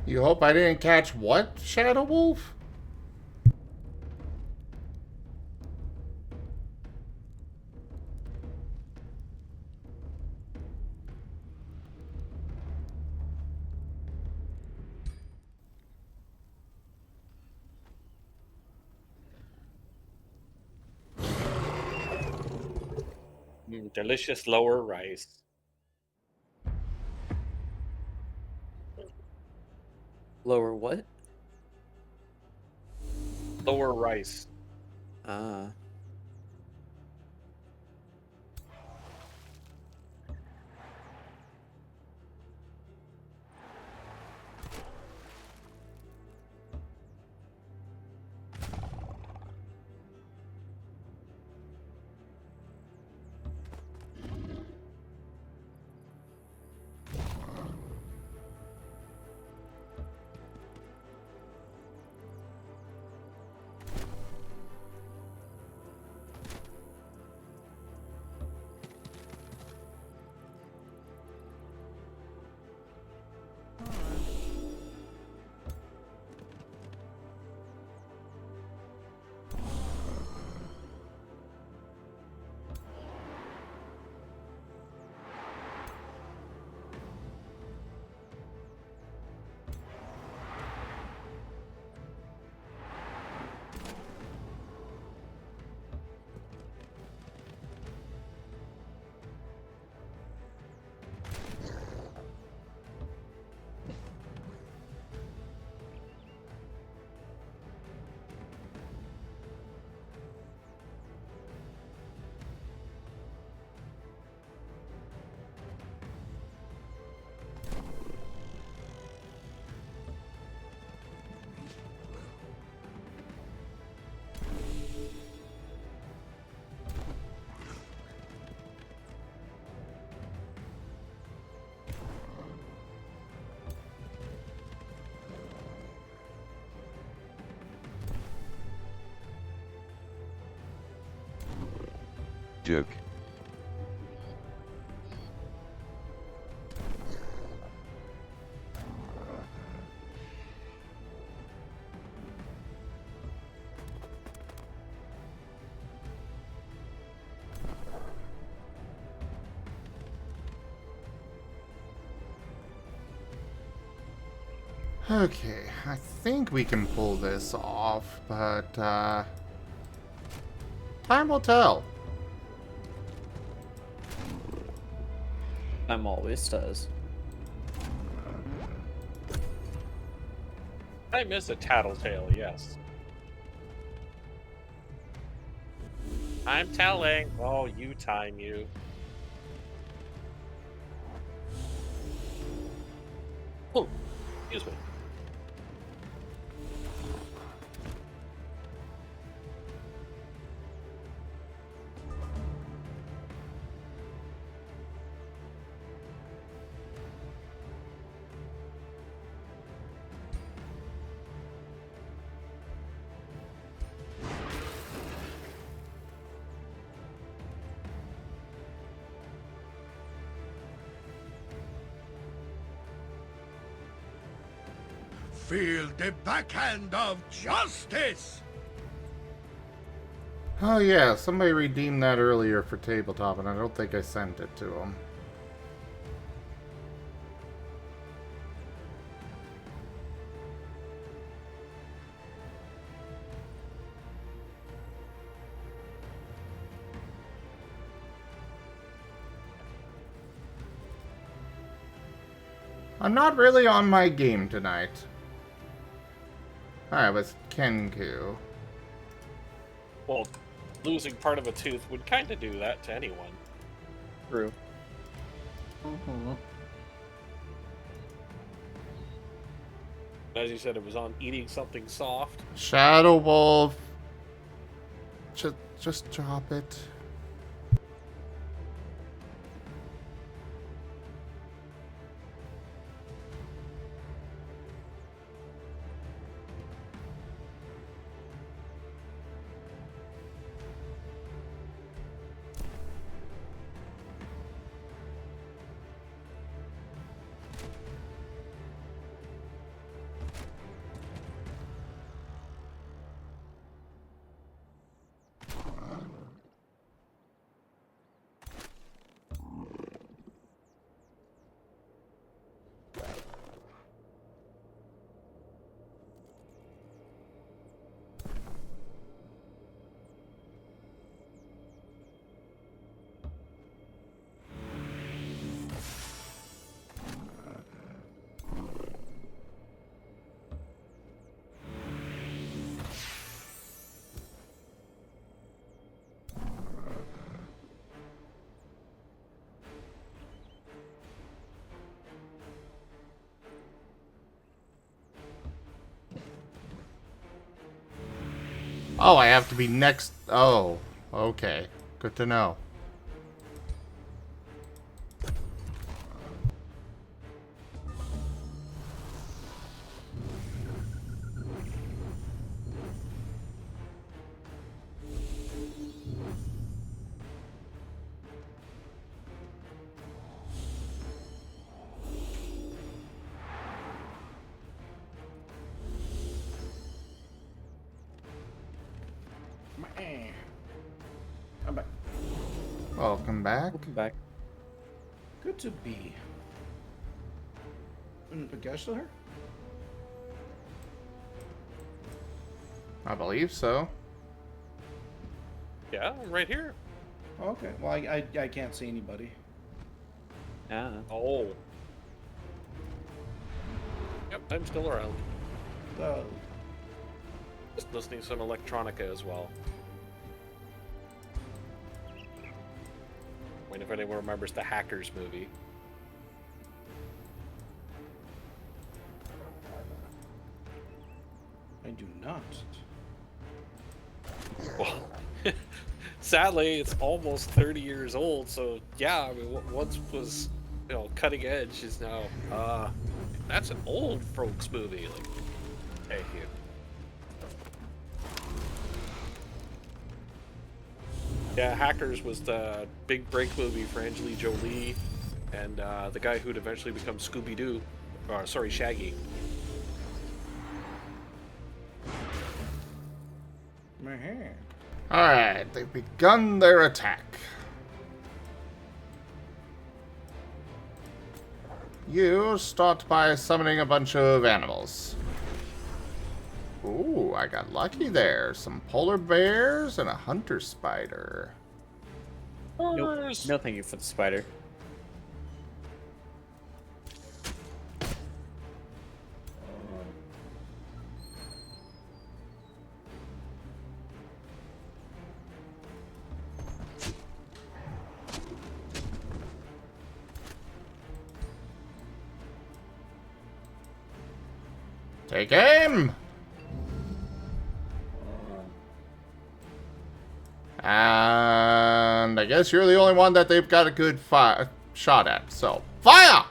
You hope I didn't catch what, Shadow Wolf? Delicious lower rice. Lower what? Lower rice. Ah. Duke. Okay, I think we can pull this off, but time will tell. Time always does. I miss a tattletale, yes. I'm telling. Oh, you time, you. Oh, excuse me. Feel the backhand of justice! Oh yeah, somebody redeemed that earlier for tabletop, and I don't think I sent it to them. I'm not really on my game tonight. Alright, was Kenku. Well, losing part of a tooth would kind of do that to anyone. True. As you said, it was on eating something soft. Shadow Wolf. Just drop it. Oh, I have to be next. Oh, okay. Good to know. I'm back. Welcome back. Welcome back. Good to be. Pagesh still here? I believe so. Yeah, I'm right here. Oh, okay. Well, I can't see anybody. Yeah. Oh. Yep, I'm still around. Just listening to some electronica as well. Wait if anyone remembers the Hackers movie. I do not. Well, sadly, it's almost 30 years old, so yeah, I mean, what once was, cutting edge is now, that's an old folks movie. Like, thank you. Yeah, Hackers was the big break movie for Angelina Jolie and the guy who'd eventually become Scooby-Doo. Sorry, Shaggy. Alright, they've begun their attack. You start by summoning a bunch of animals. Ooh, I got lucky there. Some polar bears and a hunter spider. Nope. No, thank you for the spider. Take aim! And I guess you're the only one that they've got a good shot at. So, fire!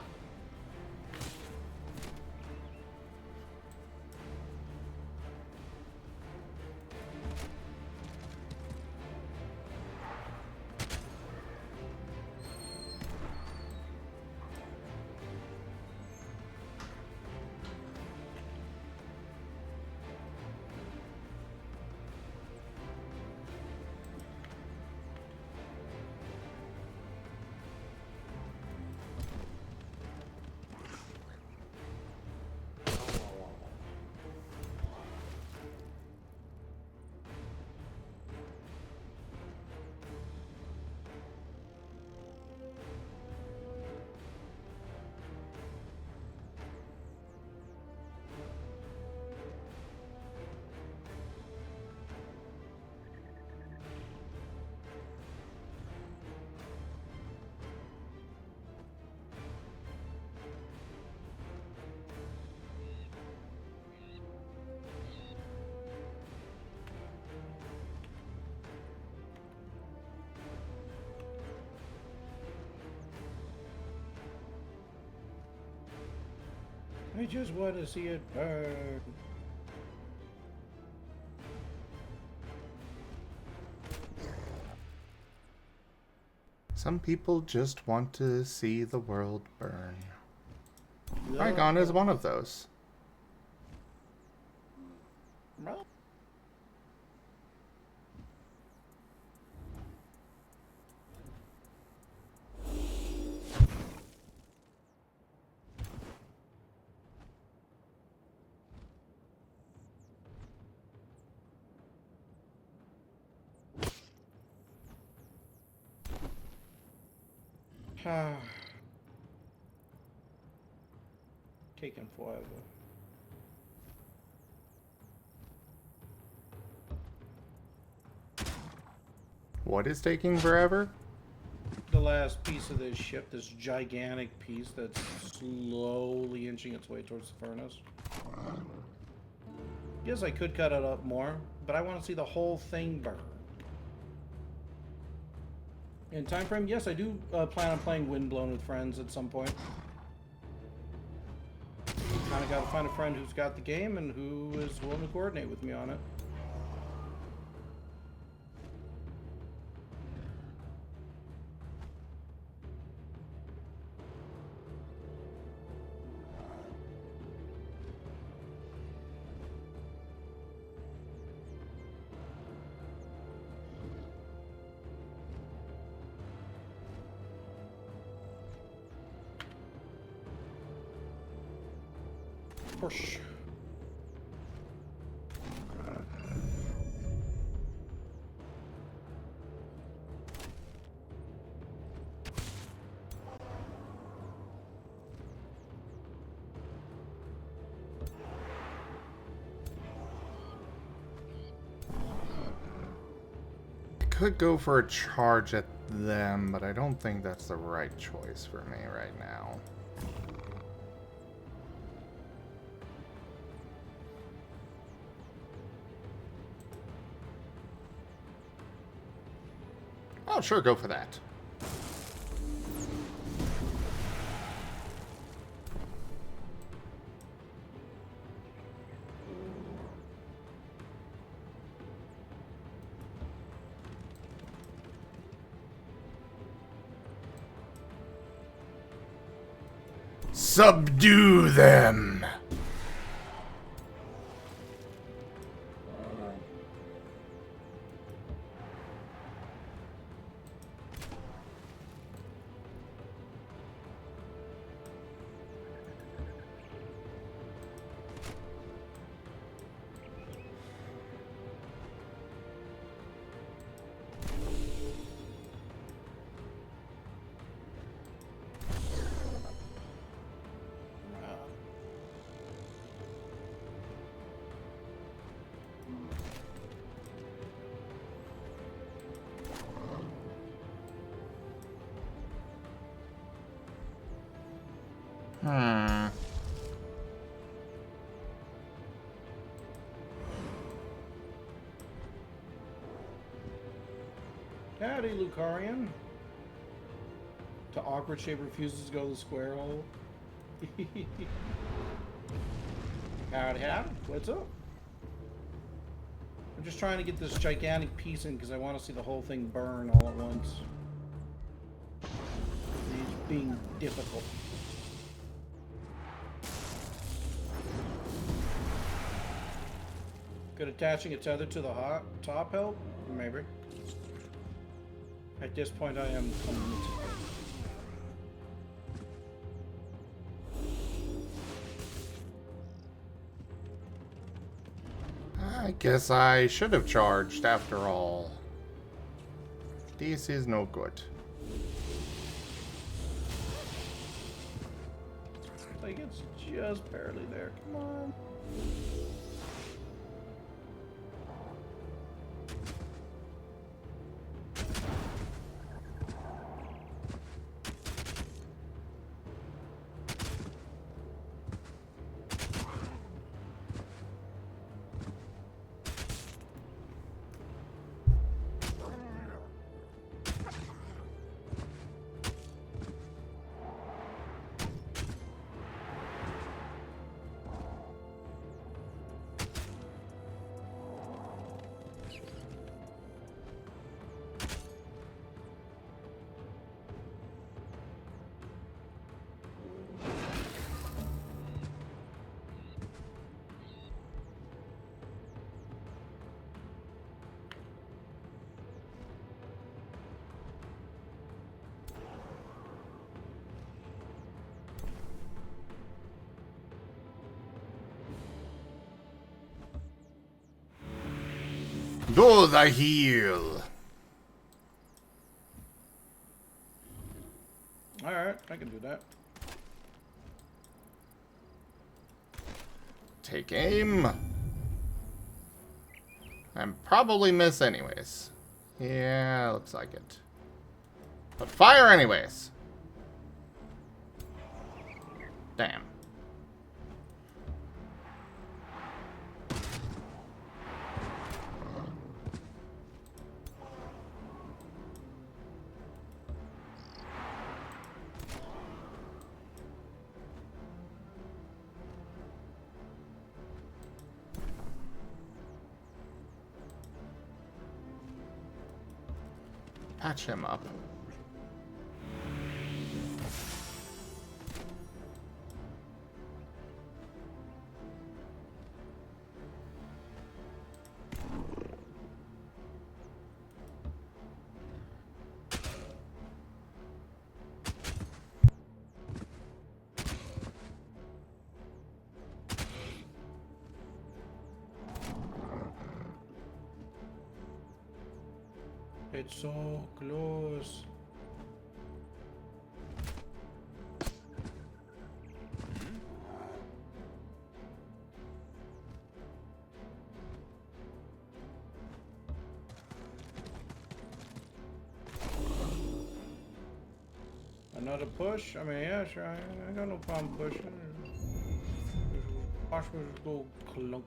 I just want to see it burn. Some people just want to see the world burn. No. Trigon is one of those. No. Taking forever. What is taking forever? The last piece of this ship, this gigantic piece that's slowly inching its way towards the furnace. Yes, I could cut it up more, but I want to see the whole thing burn. In time frame, yes, I do plan on playing Windblown with friends at some point. Kind of got to find a friend who's got the game and who is willing to coordinate with me on it. Push. Could go for a charge at them, but I don't think that's the right choice for me right now. Oh, sure, go for that. Subdue them! Hmm. Howdy, Lucarian. To awkward shape refuses to go to the square hole. Howdy, howdy. What's up? I'm just trying to get this gigantic piece in because I want to see the whole thing burn all at once. It's being difficult. Could attaching a tether to the top help? Maybe. At this point, I am committed. I guess I should have charged after all. This is no good. Like, it's just barely there. Come on. Do the heal. Alright, I can do that. Take aim. And probably miss anyways. Yeah, looks like it. But fire anyways. Damn. Patch him up. It's so close. Another push? I mean, yeah, sure. I got no problem pushing. Watch me just go clunk.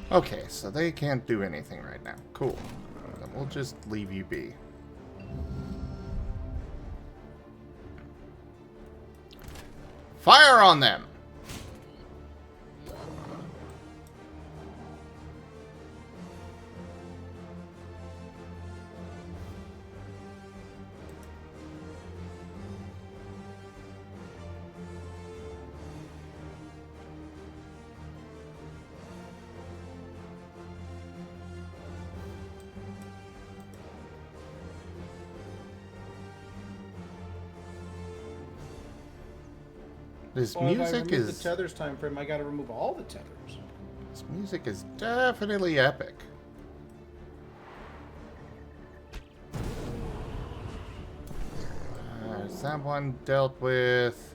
Okay, so they can't do anything right now. Cool. Then we'll just leave you be. Fire on them! This Well, if I music remove is... the tethers time frame, I gotta remove all the tethers. This music is definitely epic. Is that one dealt with?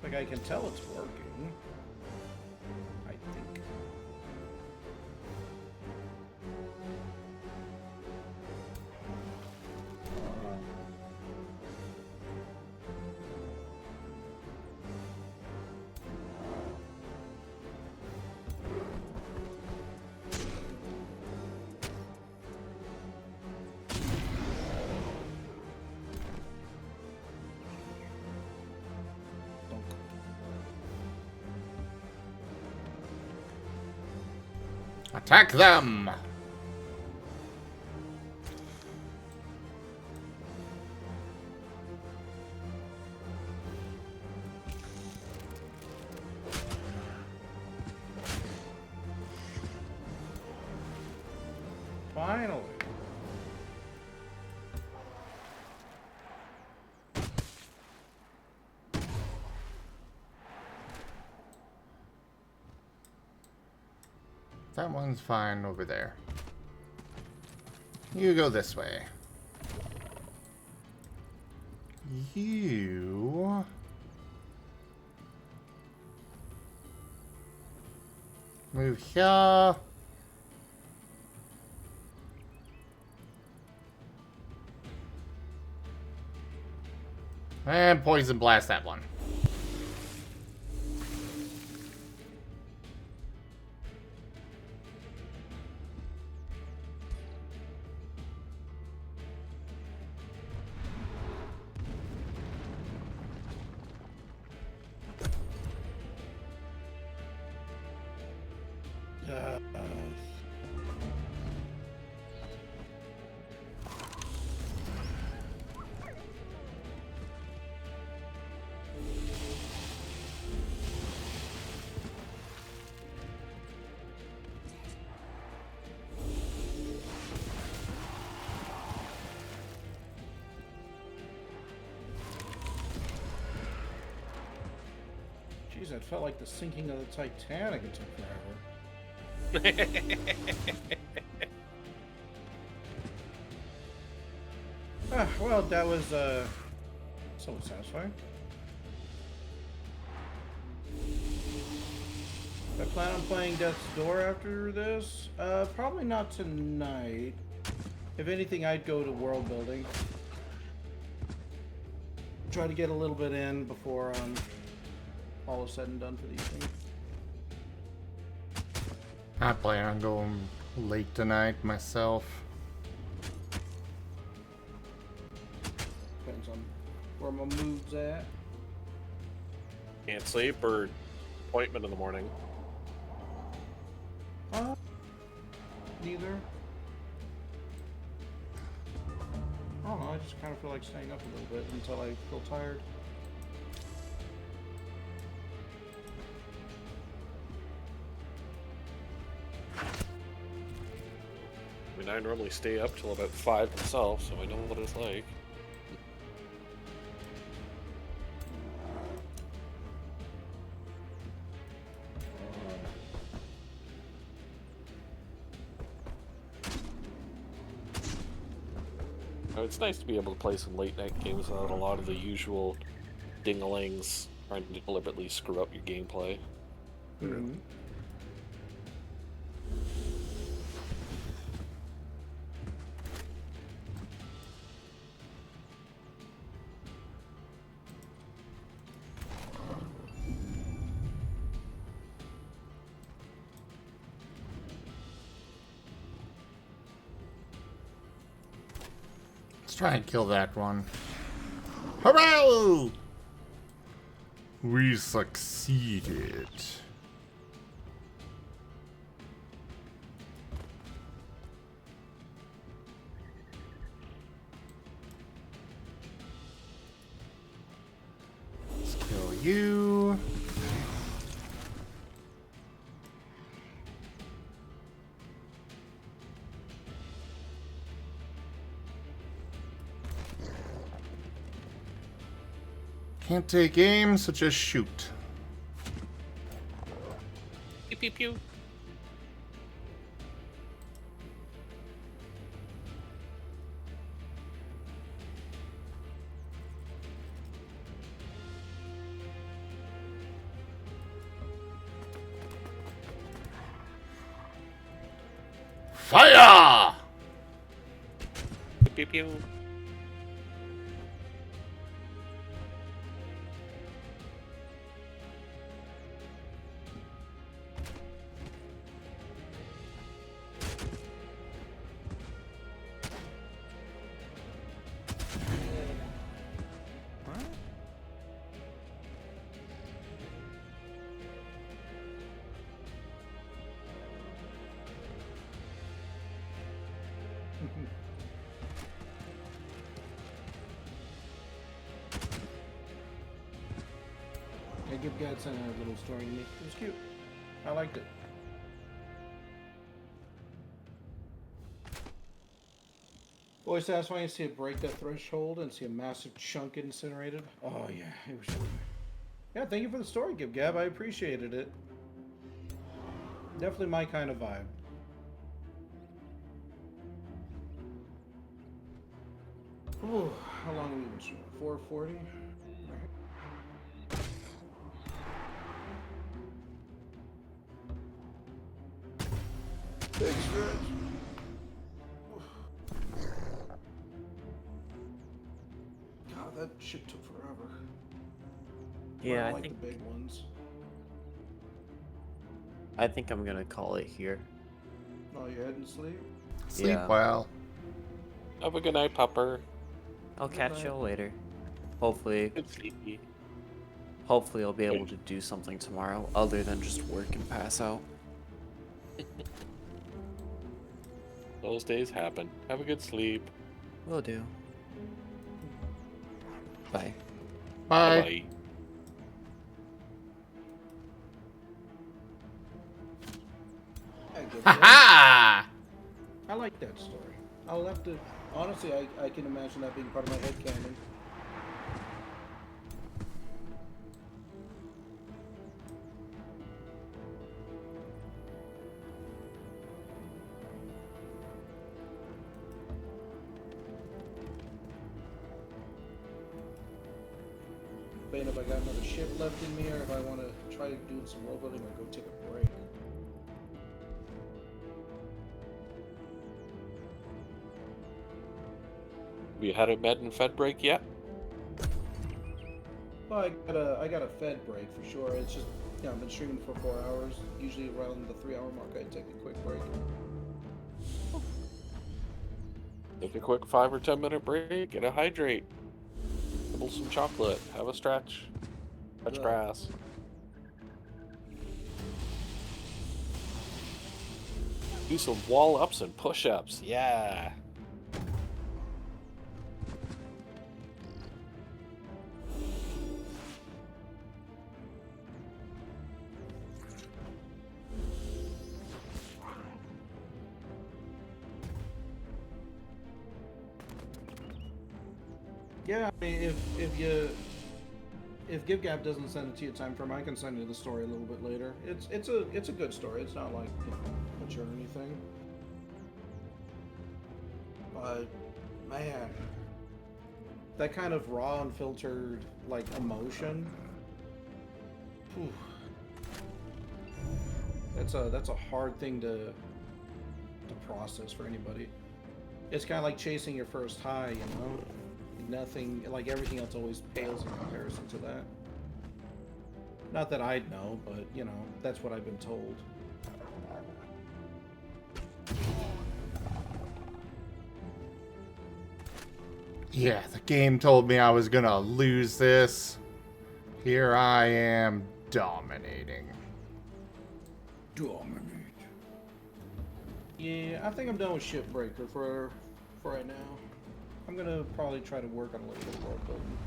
Like I can tell it's working. I think. Attack them! Finally. That one's fine over there. You go this way. You... move here. And poison blast that one. Jeez, that felt like the sinking of the Titanic. It took forever. Well, that was somewhat satisfying. I plan on playing Death's Door after this. Probably not tonight. If anything, I'd go to world building. Try to get a little bit in before all is said and done for the evening. I plan on going late tonight myself. Depends on where my mood's at. Can't sleep or appointment in the morning. Neither. I don't know, I just kind of feel like staying up a little bit until I feel tired. I mean, I normally stay up till about 5 myself, so I know what it's like. It's nice to be able to play some late night games without a lot of the usual ding-a-lings trying to deliberately screw up your gameplay. Mm-hmm. Let's try and kill that one. Hurrah! We succeeded. Let's kill you. Can't take aim, so just shoot. pew pew. Fire! Pew pew. I give God sent a little story to me. It was cute. I liked it. Always satisfying to see it break that threshold and see a massive chunk incinerated. Oh yeah, it was. Yeah, thank you for the story, Gib Gab. I appreciated it. Definitely my kind of vibe. Ooh, how long have we been streaming? 440? Big stretch. God, that shit took forever. Yeah, I like think the big ones. I'm gonna call it here. Oh, you're heading to sleep? Sleep Yeah. well. Have a good night, pupper. I'll Good catch night. you later. Hopefully Good sleepy. I'll be able to do something tomorrow other than just work and pass out. Those days happen. Have a good sleep. Will do. Bye. Bye. Bye. I get Ha that. ha! I like that story. I'll have to. Honestly, I can imagine that being part of my headcanon. Debating if I got another ship left in me or if I want to try doing some world building or go take a break. Have you had a med and fed break yet? Well, I got a fed break for sure. It's just, you know, I've been streaming for 4 hours. Usually around the 3-hour mark, I take a quick break. Take a quick 5 or 10 minute break. Get a hydrate. Nibble some chocolate. Have a stretch. Touch Yeah. grass. Do some wall ups and push ups. Yeah. Yeah, I mean, if GiveGab doesn't send it to you time frame, I can send you the story a little bit later. It's a good story. It's not like, you know, mature or anything. But man, that kind of raw, unfiltered like emotion. Whew, that's a hard thing to process for anybody. It's kind of like chasing your first high, you know. Nothing, like everything else always pales in comparison to that. Not that I'd know, but you know, that's what I've been told. Yeah, the game told me I was gonna lose this. Here I am dominating. Dominate. Yeah, I think I'm done with Shipbreaker for right now. I'm gonna probably try to work on a little bit of world building.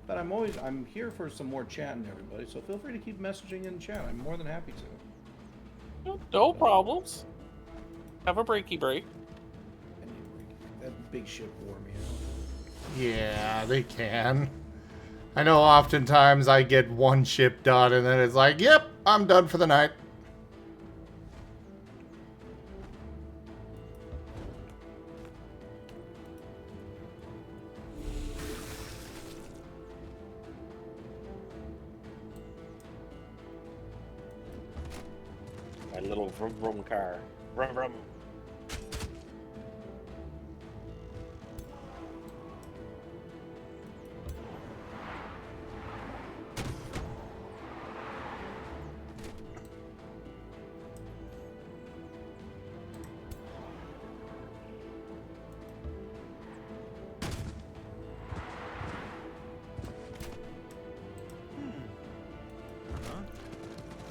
But I'm here for some more chatting, everybody. So feel free to keep messaging in chat. I'm more than happy to. No problems. Have a breaky break. I need a break. That big ship wore me out. Yeah, they can. I know oftentimes I get one ship done and then it's like, yep, I'm done for the night. My little vroom vroom car. Vroom vroom.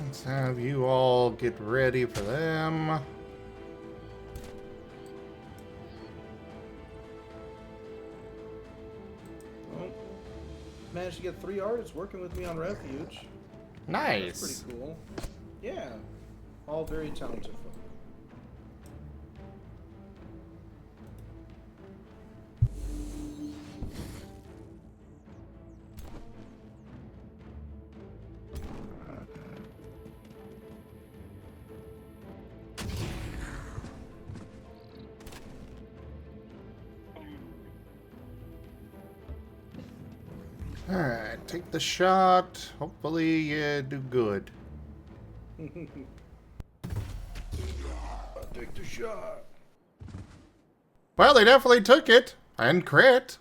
Let's have you all get ready for them. Well, managed to get 3 artists working with me on Refuge. Nice. That's pretty cool. Yeah. All very talented folk. Alright, take the shot. Hopefully you do good. I'll take the shot. Well, they definitely took it. And crit.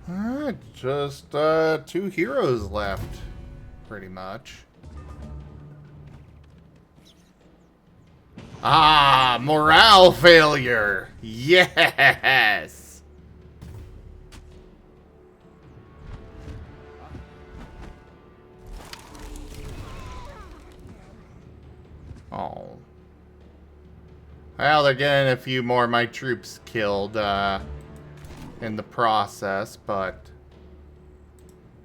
Alright, just 2 heroes left, pretty much. Ah, morale failure! Yes! Oh. Well, they're getting a few more of my troops killed, in the process, but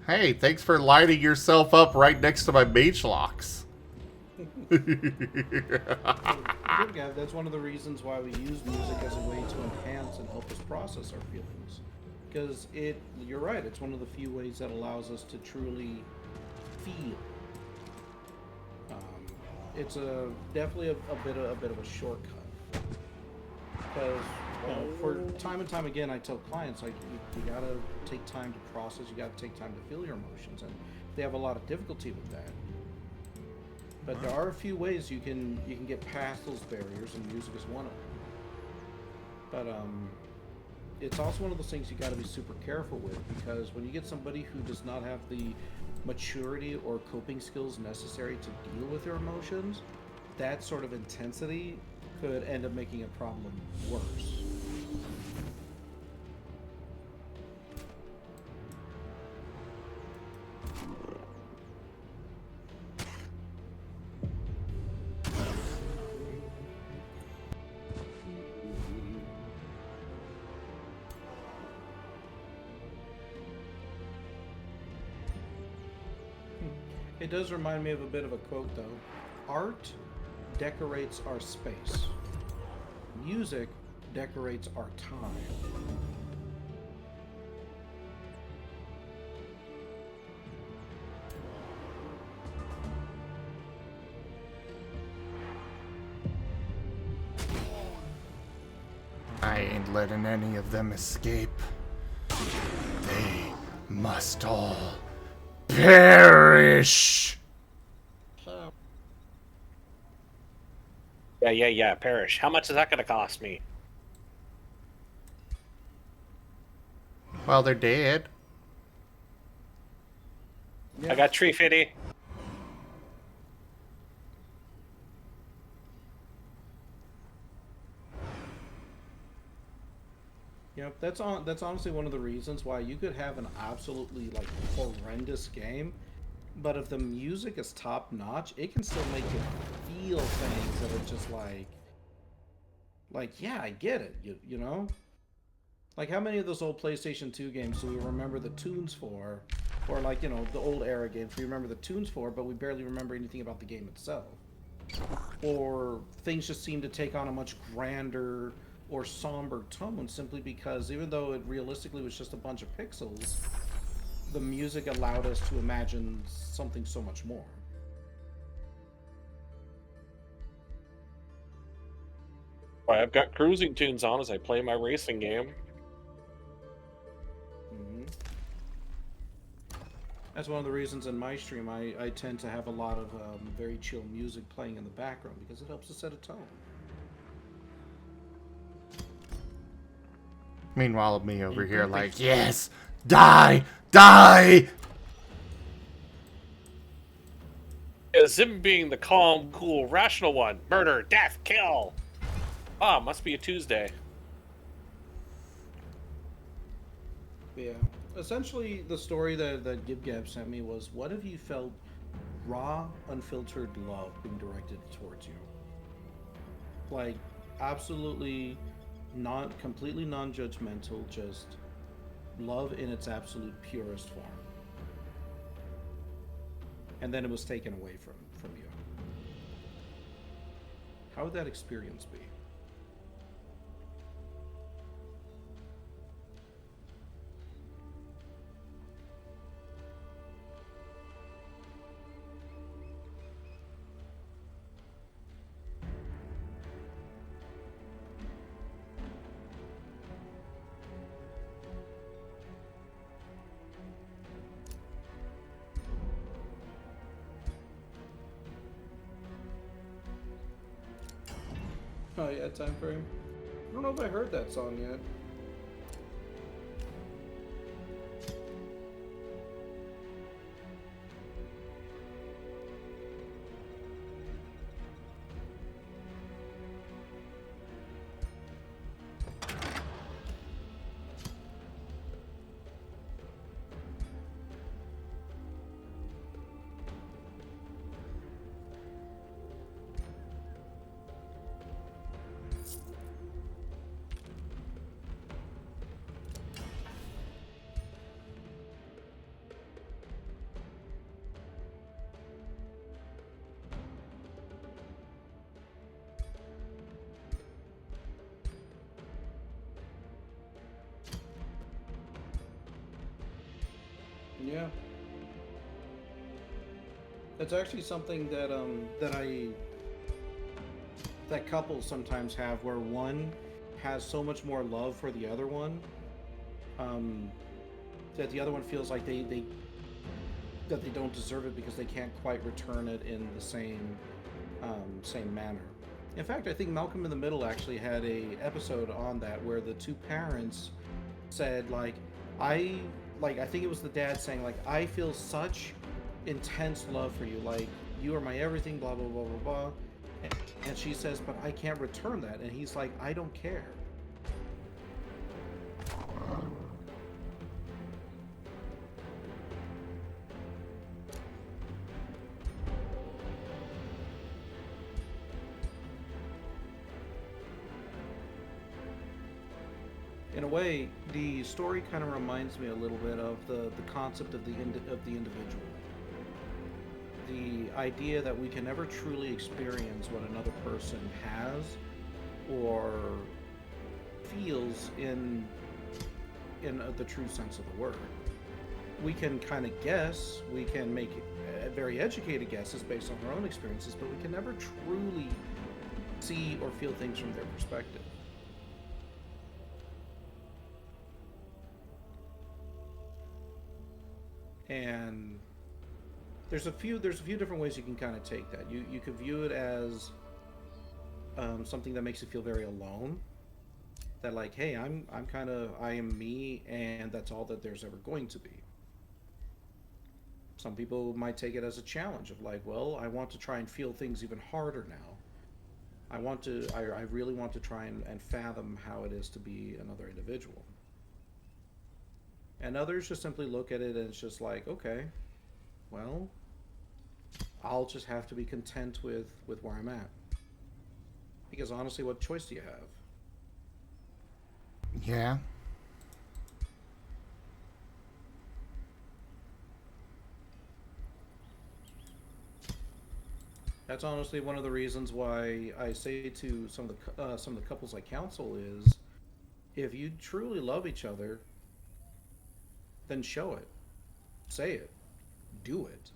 hey, thanks for lighting yourself up right next to my mage locks. Yeah, that's one of the reasons why we use music as a way to enhance and help us process our feelings. Because you're right, it's one of the few ways that allows us to truly feel. It's definitely a bit of a shortcut. Because for time and time again, I tell clients, like, you gotta take time to process, you gotta take time to feel your emotions, and they have a lot of difficulty with that. But there are a few ways you can get past those barriers, and music is one of them. But it's also one of those things you gotta be super careful with, because when you get somebody who does not have the maturity or coping skills necessary to deal with their emotions, that sort of intensity could end up making a problem worse. It does remind me of a bit of a quote, though. Art decorates our space. Music decorates our time. I ain't letting any of them escape. They must all perish. Yeah, perish. How much is that gonna cost me? Well, they're dead. I got tree fitty. Yep, that's honestly one of the reasons why you could have an absolutely like horrendous game, but if the music is top notch, it can still make you feel things that are just like yeah, I get it, you know? Like how many of those old PlayStation 2 games do we remember the tunes for? Or like, you know, the old era games we remember the tunes for, but we barely remember anything about the game itself. Or things just seem to take on a much grander or somber tone simply because even though it realistically was just a bunch of pixels, the music allowed us to imagine something so much more. I've got cruising tunes on as I play my racing game. Hmm. That's one of the reasons in my stream I tend to have a lot of very chill music playing in the background because it helps to set a tone. Meanwhile, me over here like, yes, die, die! As him being the calm, cool, rational one. Murder, death, kill! Ah, must be a Tuesday. Yeah. Essentially, the story that GibGab sent me was, what if you felt raw, unfiltered love being directed towards you? Like, absolutely completely non-judgmental, just love in its absolute purest form. And then it was taken away from you. How would that experience be? Oh yeah, time frame. I don't know if I heard that song yet. Yeah. That's actually something that that couples sometimes have, where one has so much more love for the other one, that the other one feels like that they don't deserve it because they can't quite return it in the same manner. In fact, I think Malcolm in the Middle actually had a episode on that where the two parents said I think it was the dad saying I feel such intense love for you, like you are my everything, blah blah blah blah blah, and she says, but I can't return that, and he's like, I don't care. In a way, the story kind of reminds me a little bit of the concept of the individual. The idea that we can never truly experience what another person has or feels in the true sense of the word. We can kind of guess, we can make very educated guesses based on our own experiences, but we can never truly see or feel things from their perspective. And there's a few different ways you can kind of take that. You could view it as something that makes you feel very alone. That hey, I am me, and that's all that there's ever going to be. Some people might take it as a challenge of well, I want to try and feel things even harder now. I really want to try and fathom how it is to be another individual. And others just simply look at it and it's just okay, well, I'll just have to be content with where I'm at. Because honestly, what choice do you have? Yeah. That's honestly one of the reasons why I say to some of the couples I counsel is, if you truly love each other, then show it, say it, do it.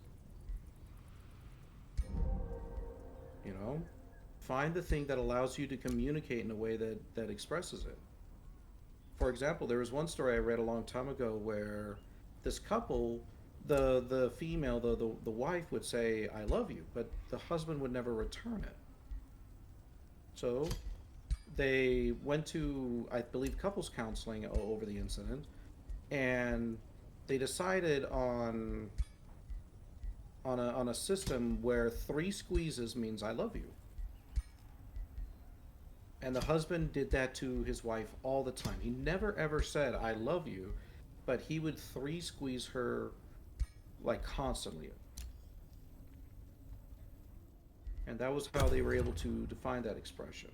You know, Find the thing that allows you to communicate in a way that expresses it. For example, there was one story I read a long time ago where this couple, the female, the wife would say, "I love you," but the husband would never return it. So they went to, I believe, couples counseling over the incident, and they decided on a system where 3 squeezes means "I love you." And the husband did that to his wife all the time. He never ever said "I love you," but he would 3 squeeze her like constantly. And that was how they were able to define that expression.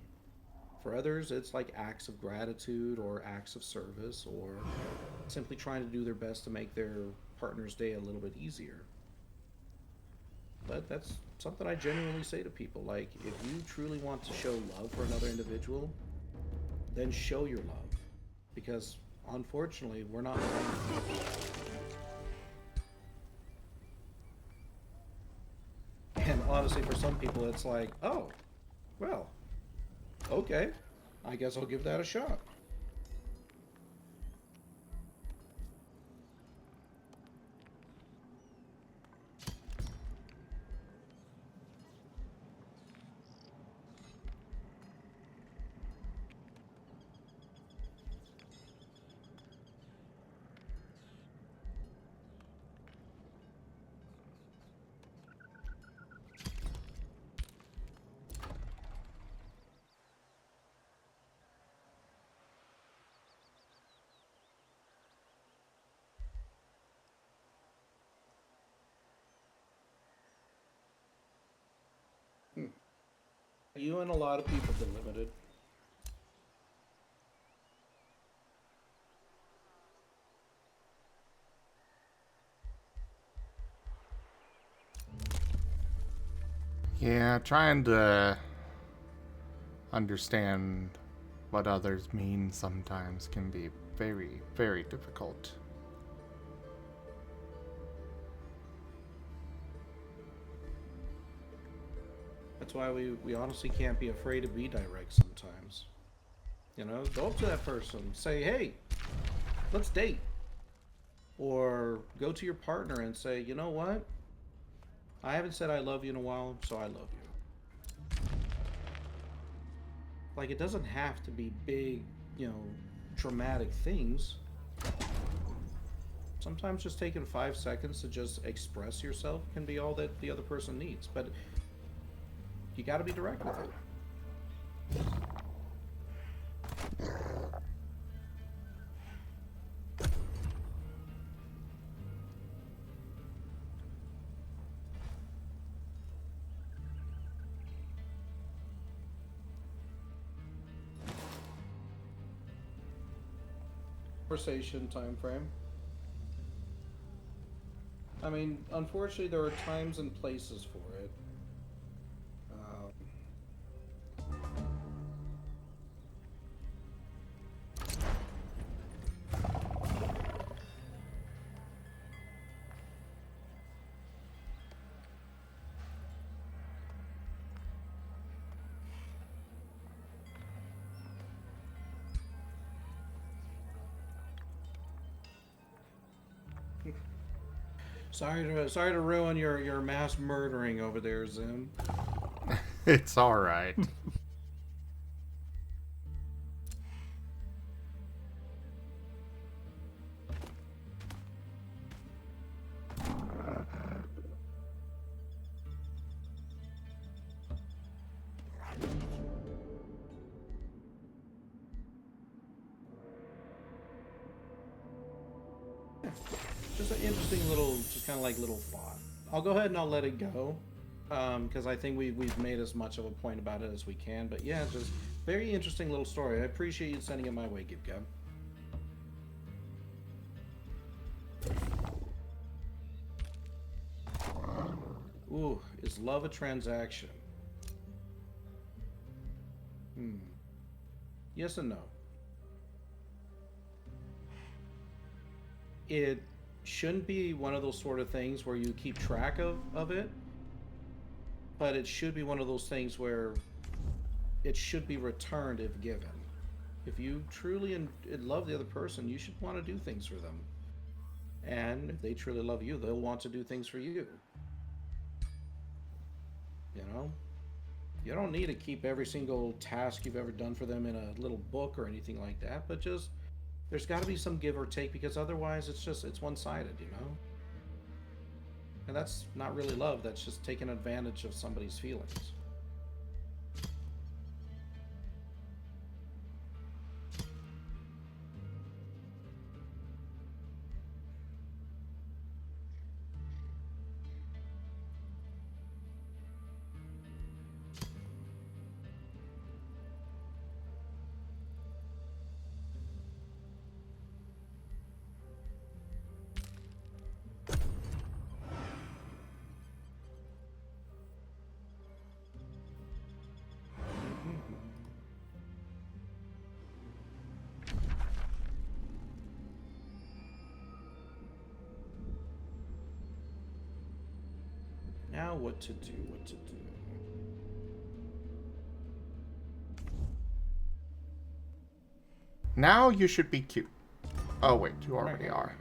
For others, it's like acts of gratitude or acts of service or simply trying to do their best to make their partner's day a little bit easier. But that's something I genuinely say to people. Like, if you truly want to show love for another individual, then show your love. Because, unfortunately, we're not blind. And honestly, for some people, it's like, oh, well, okay, I guess I'll give that a shot. You and a lot of people have been limited. Yeah, trying to understand what others mean sometimes can be very, very difficult. That's why we honestly can't be afraid to be direct sometimes. You know, go up to that person, say, "Hey, let's date." Or go to your partner and say, "You know what? I haven't said I love you in a while, so I love you." Like, it doesn't have to be big, dramatic things. Sometimes just taking 5 seconds to just express yourself can be all that the other person needs. But you gotta be direct with it. Conversation time frame. I mean, unfortunately, there are times and places for it. Sorry to ruin your mass murdering over there, Zim. It's alright. Just an interesting little, just kind of like little thought. I'll go ahead and I'll let it go, because I think we've made as much of a point about it as we can. But yeah, just very interesting little story. I appreciate you sending it my way, GibGab. Ooh, is love a transaction? Yes and no. It shouldn't be one of those sort of things where you keep track of it, but it should be one of those things where it should be returned if given. If you truly love the other person, you should want to do things for them. And if they truly love you, they'll want to do things for you. You know? You don't need to keep every single task you've ever done for them in a little book or anything like that, but just there's got to be some give or take, because otherwise it's one-sided, you know? And that's not really love, that's just taking advantage of somebody's feelings. Now what to do, what to do. Now you should be cute. Oh wait, you already are.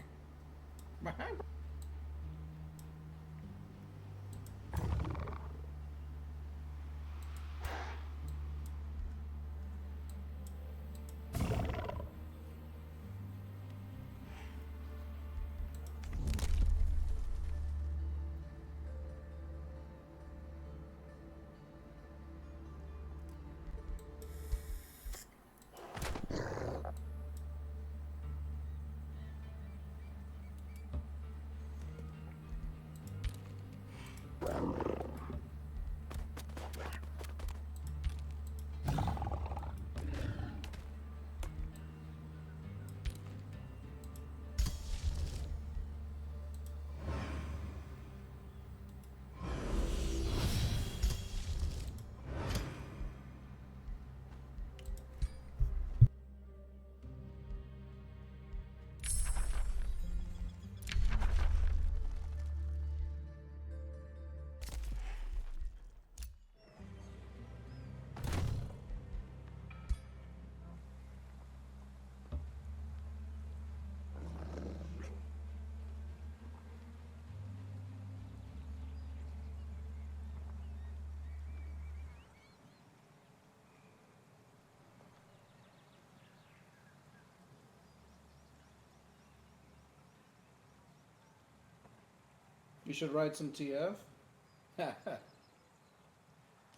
You should write some TF.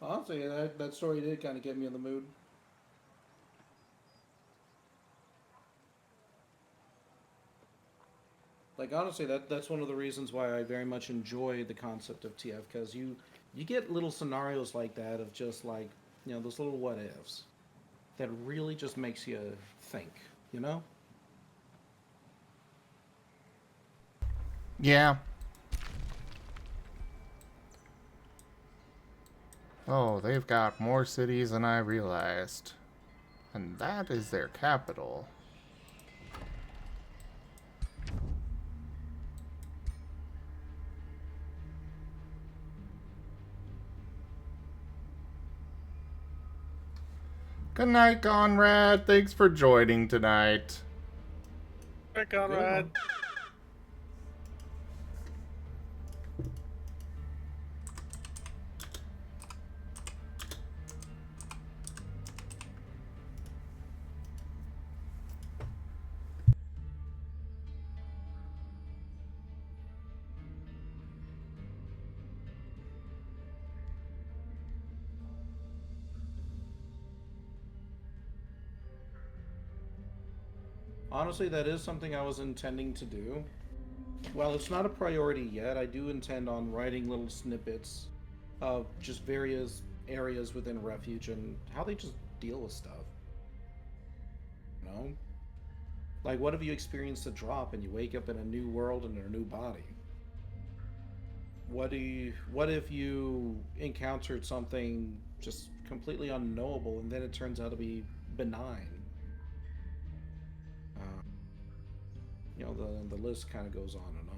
Honestly, that story did kind of get me in the mood. Like, honestly, that's one of the reasons why I very much enjoy the concept of TF, because you get little scenarios like that of just like, you know, those little what ifs that really just makes you think, you know? Yeah. Oh, they've got more cities than I realized. And that is their capital. Good night, Conrad. Thanks for joining tonight. Hey, Conrad. Honestly, that is something I was intending to do. While it's not a priority yet, I do intend on writing little snippets of just various areas within Refuge and how they just deal with stuff. You know? Like, what if you experienced a drop and you wake up in a new world and in a new body? What if you encountered something just completely unknowable and then it turns out to be benign? You know, the list kind of goes on and on.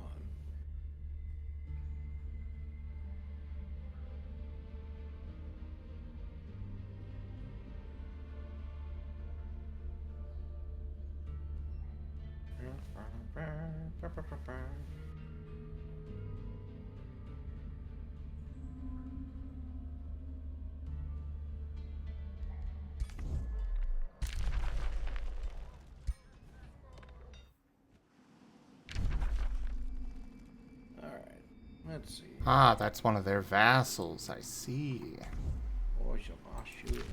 Alright, let's see. Ah, that's one of their vassals, I see. Oh, shoot.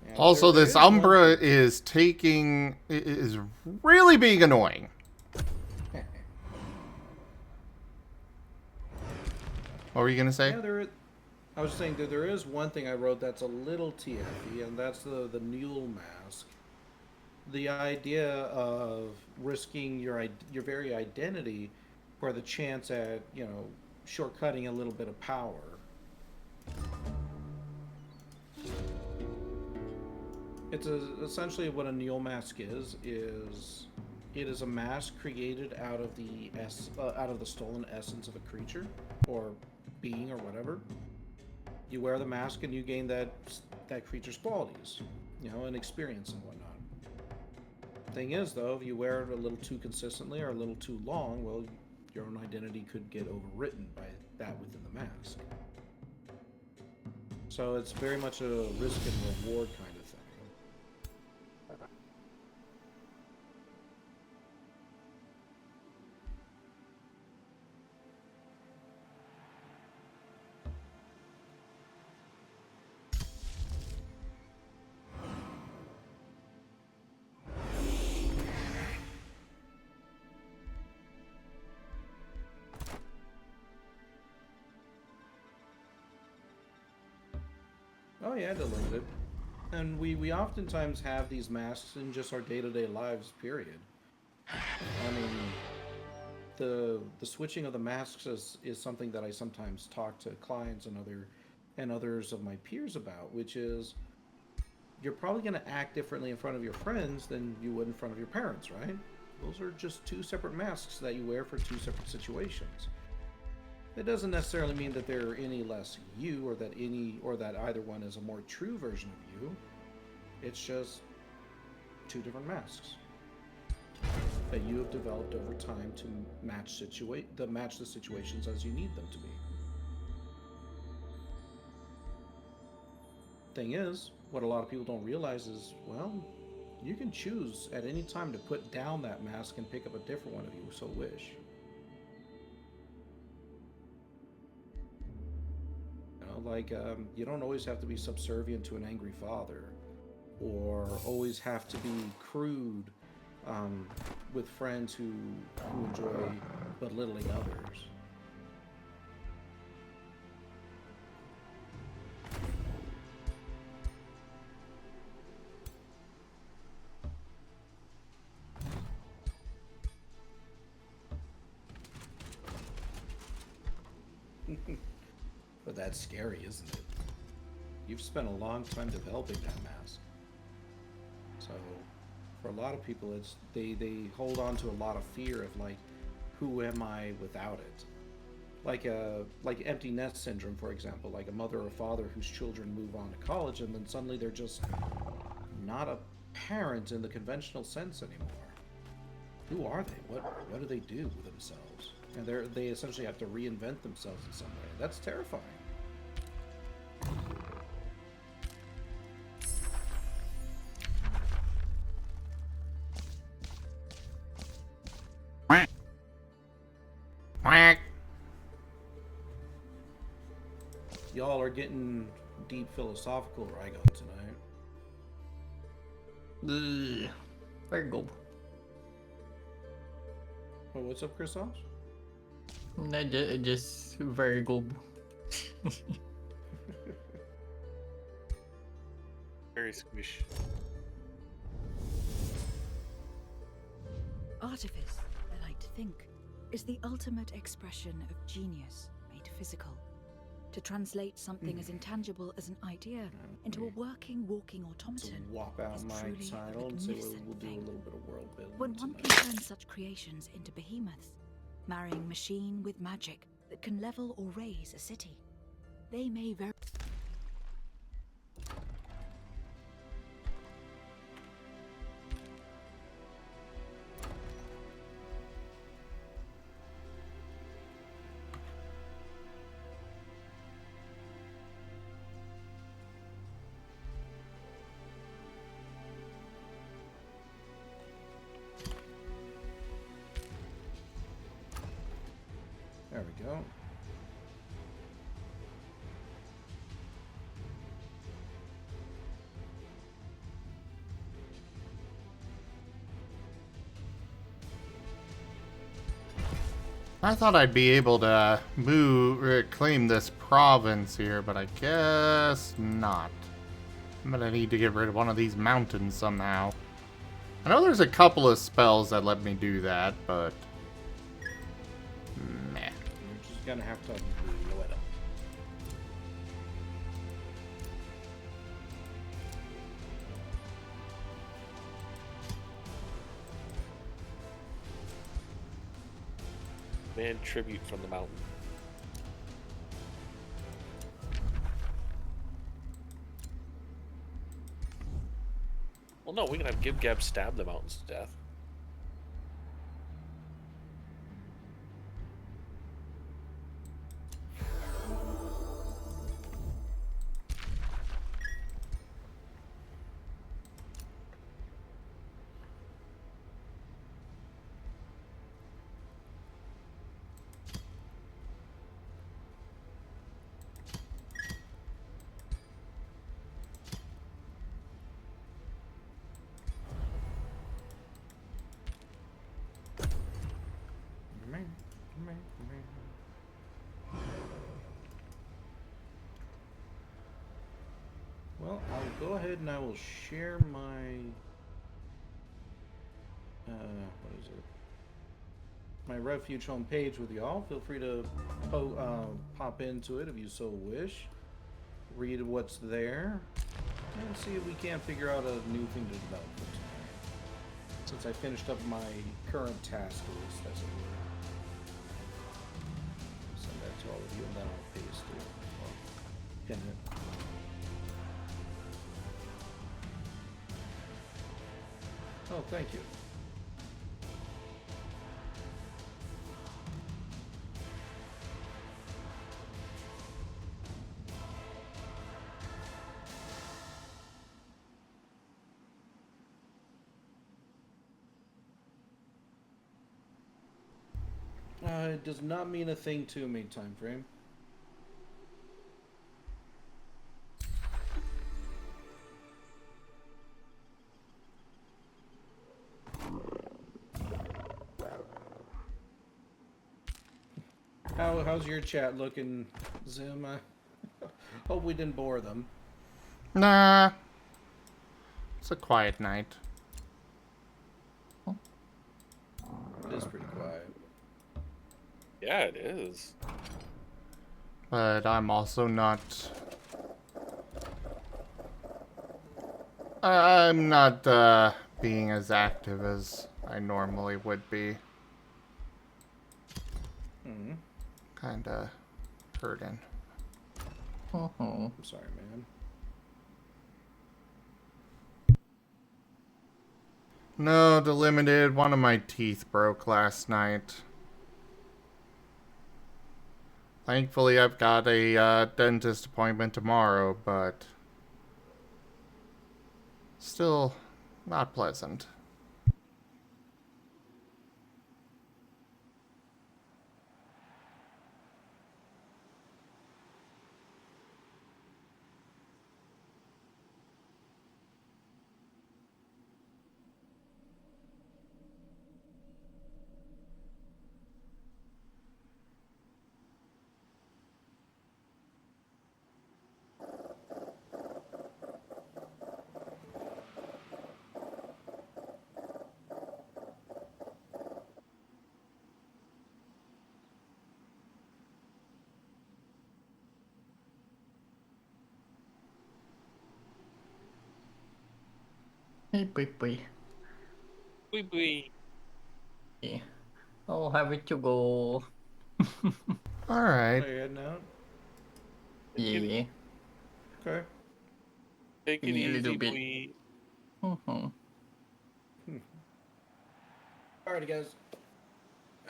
Yeah, Also, there this is one Umbra thing- is really being annoying. What were you gonna say? Yeah, I was saying that there is one thing I wrote that's a little TFE, and that's the mule mask. The idea of risking your very identity for the chance at, you know, shortcutting a little bit of power. It's essentially what a mule mask is it is a mask created out of the stolen essence of a creature or being or whatever. You wear the mask and you gain that creature's qualities, you know, and experience and whatnot. Thing is, though, if you wear it a little too consistently or a little too long, well, your own identity could get overwritten by that within the mask. So it's very much a risk and reward kind of thing. Oh yeah, delimited. And we oftentimes have these masks in just our day-to-day lives, period. I mean, the switching of the masks is something that I sometimes talk to clients and others of my peers about, which is you're probably going to act differently in front of your friends than you would in front of your parents, right? Those are just two separate masks that you wear for two separate situations. It doesn't necessarily mean that they're any less you, or that either one is a more true version of you. It's just two different masks that you have developed over time to match the situations as you need them to be. Thing is, what a lot of people don't realize is, well, you can choose at any time to put down that mask and pick up a different one if you so wish. Like, you don't always have to be subservient to an angry father, or always have to be crude with friends who enjoy belittling others. But that's scary, isn't it? You've spent a long time developing that mask. So, for a lot of people, they hold on to a lot of fear of, like, who am I without it? Like empty nest syndrome, for example, like a mother or father whose children move on to college and then suddenly they're just not a parent in the conventional sense anymore. Who are they? What do they do with themselves? And they essentially have to reinvent themselves in some way. That's terrifying. Quack. Y'all are getting deep philosophical Rygon tonight. Very good. Oh, what's up, Chris Hobbs? No, just very good. Very squish. Artifice, I like to think, is the ultimate expression of genius made physical. To translate something as intangible as an idea into a working, walking To automaton whop out is my truly a title and say magnificent we'll do a thing. little bit of world building. When one can tonight. turn such creations into behemoths, marrying machine with magic that can level or raise a city, they may very... I thought I'd be able to claim this province here, but I guess not. I'm gonna need to get rid of one of these mountains somehow. I know there's a couple of spells that let me do that, but... meh. You're just gonna have to blow it up. Man, tribute from the mountain. Well, no, we can have Gib Gab stab the mountains to death. Well, I'll go ahead and I will share my what is it? My Refuge homepage with y'all. Feel free to pop into it if you so wish. Read what's there, and see if we can't figure out a new thing to develop for tonight. Since I finished up my current task list, as it were. Send that to all of you, and then I'll paste it. Or pin it. Oh, thank you. It does not mean a thing to me, time frame. How's your chat looking, Zim? Hope we didn't bore them. Nah. It's a quiet night. It is pretty quiet. Yeah, it is. But I'm also not... I'm not, being as active as I normally would be. Mm-hmm. Kinda hurting. I'm sorry, man. No, the limited. One of my teeth broke last night. Thankfully, I've got a dentist appointment tomorrow, but still not pleasant. Hey, boy. Wee. Yeah. I'll have it to go. Alright. Are you heading out? Yeah. Okay. Take it Give me a easy, little bit. wee. Alrighty, guys.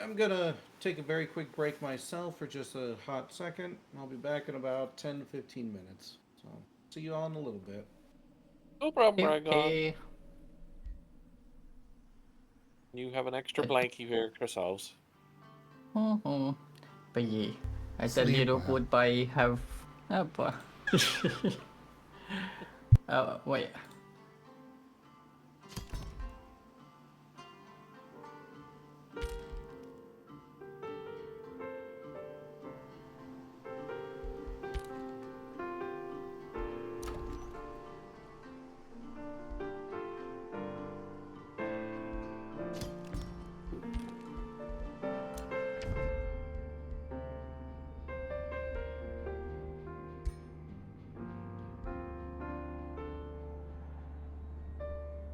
I'm gonna take a very quick break myself for just a hot second. I'll be back in about 10 to 15 minutes. So, see you all in a little bit. No problem, Dragon. Okay. You have an extra blankie here yourselves. But yeah, I tell Sleep you well. goodbye. Have wait.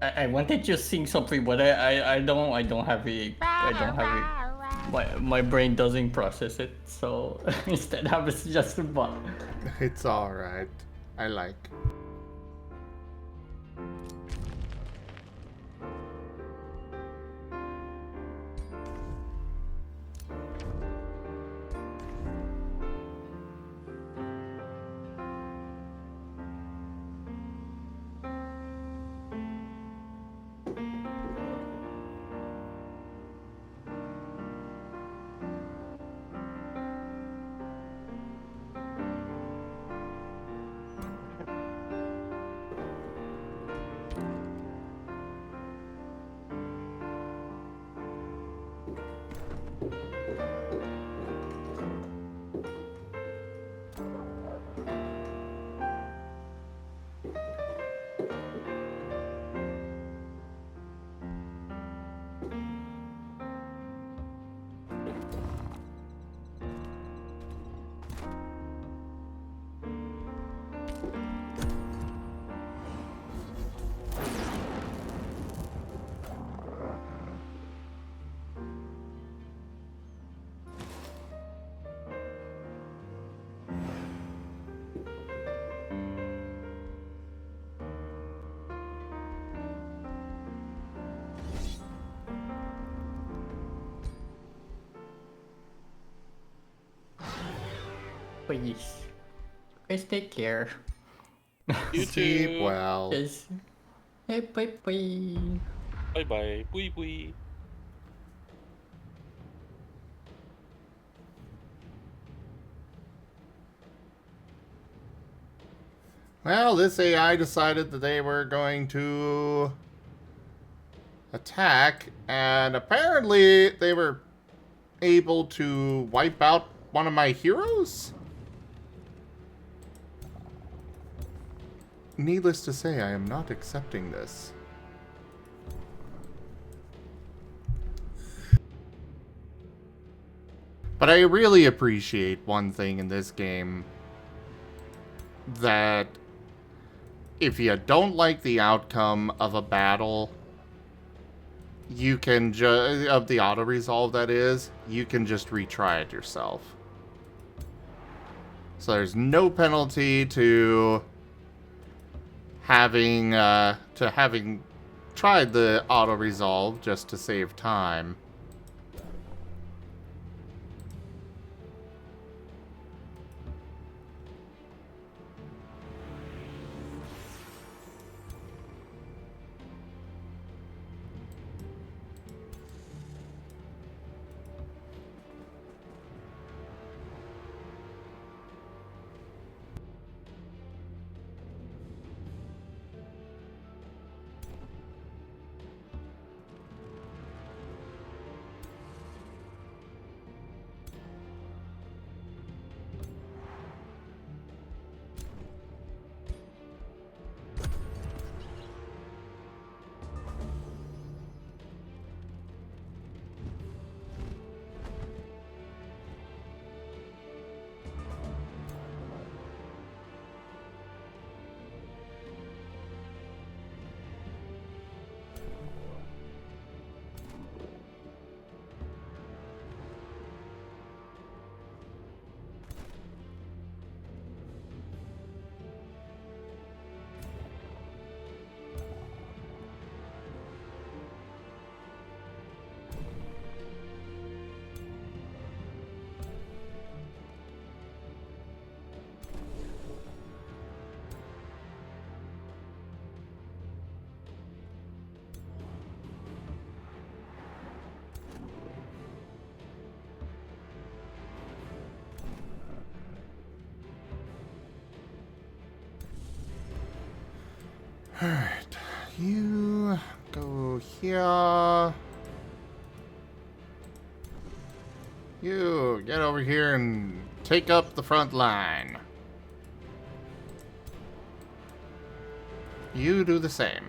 I wanted to sing something, but I don't have it. I don't have it. My brain doesn't process it, so instead I was just a bot. It's alright. I like. Please. Guys, take care. You Sleep too. well. Yes. Hey, bye bye. Bye bye. Wee wee. Well, this AI decided that they were going to attack, and apparently they were able to wipe out one of my heroes? Needless to say, I am not accepting this. But I really appreciate one thing in this game, that if you don't like the outcome of a battle, you can of the auto resolve, that is, you can just retry it yourself. So there's no penalty to having tried the auto resolve just to save time. Alright, you go here. You get over here and take up the front line. You do the same.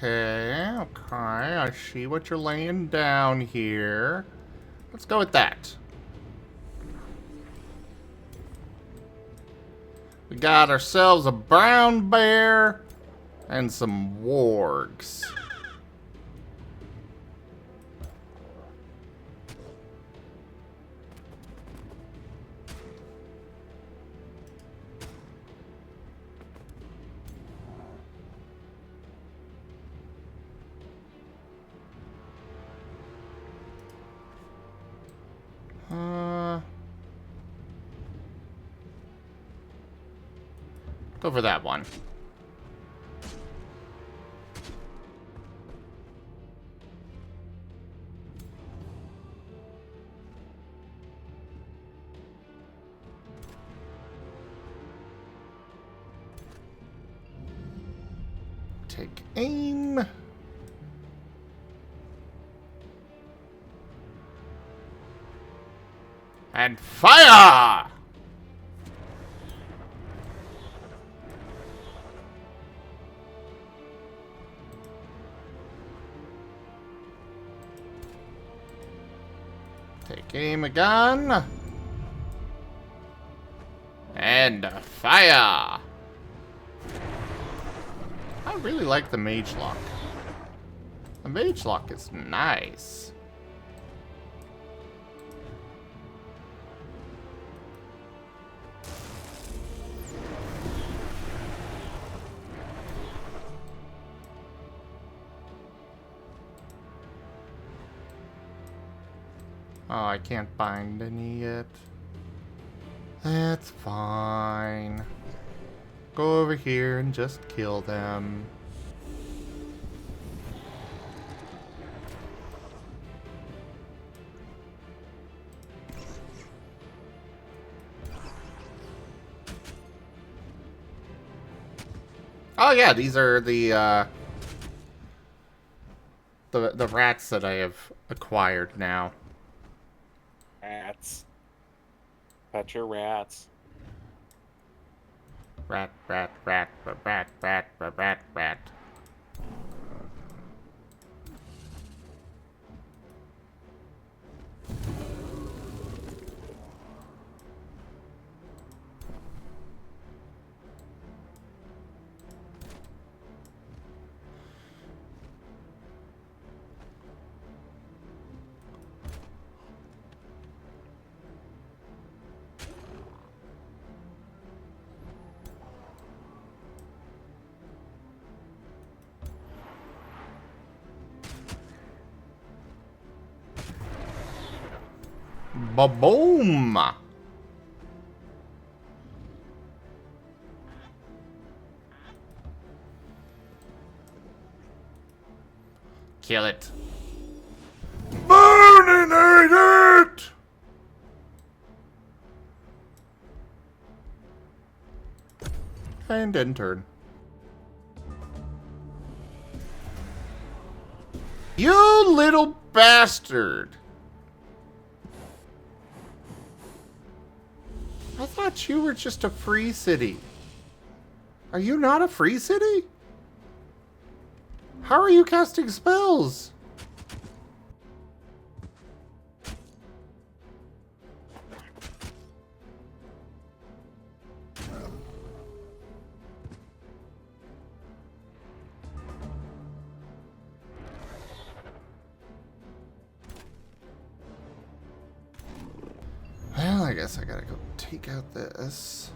Okay, okay. I see what you're laying down here. Let's go with that. We got ourselves a brown bear and some wargs. Go for that one. Take aim. And fire! Take aim again. And fire! I really like the mage lock. The mage lock is nice. Oh, I can't bind any yet. That's fine. Go over here and just kill them. Oh yeah, these are the rats that I have acquired now. Rats. Pet your rats. Rat, rat, rat, rat, rat, rat, rat, rat. Ba-boom! Kill it. Burninate it! And end turn. You little bastard! I thought you were just a free city. Are you not a free city? How are you casting spells? Well, I guess I gotta go take out this.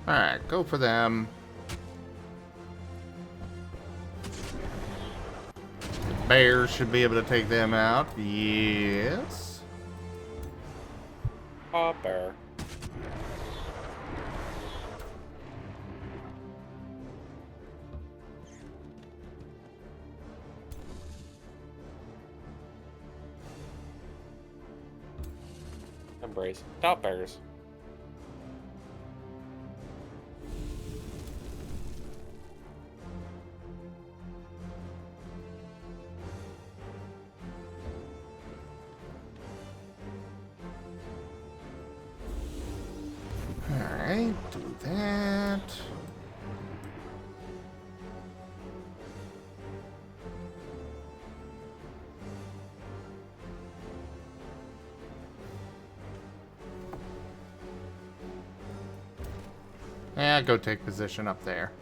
Alright, go for them. The bears should be able to take them out. Yes. Oh, bear. Umbras. Not bears. Alright, do that. Yeah, go take position up there.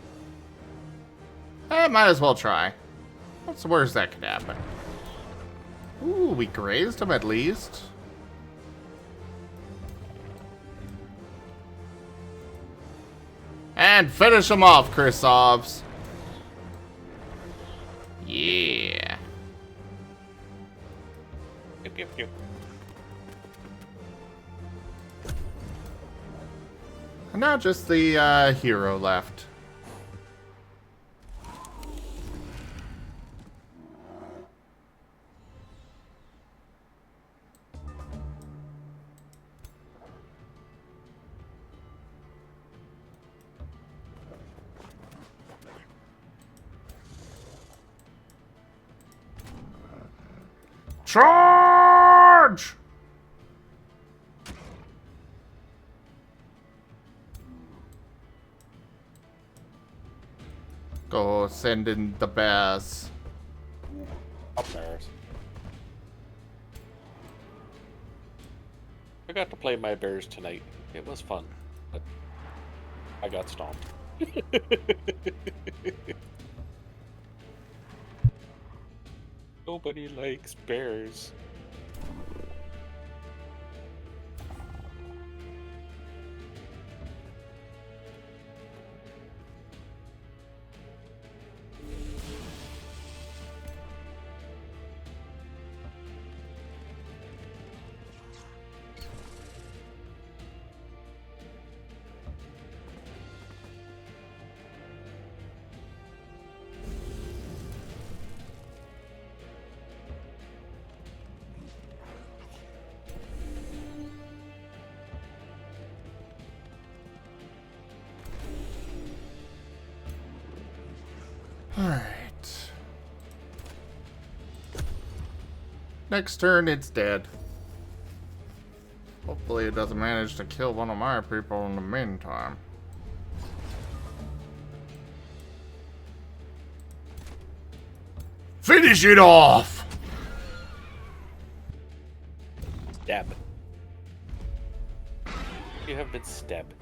Might as well try. What's the worst that could happen? Ooh, we grazed him at least. And finish him off, Krisovs. Yeah. Yep, yep, yep. And now just the hero left. Charge! Go send in the bears. Up bears. I got to play my bears tonight. It was fun, but I got stomped. Nobody likes bears. Alright. Next turn, it's dead. Hopefully it doesn't manage to kill one of my people in the meantime. Finish it off! Stab. You have been stabbed.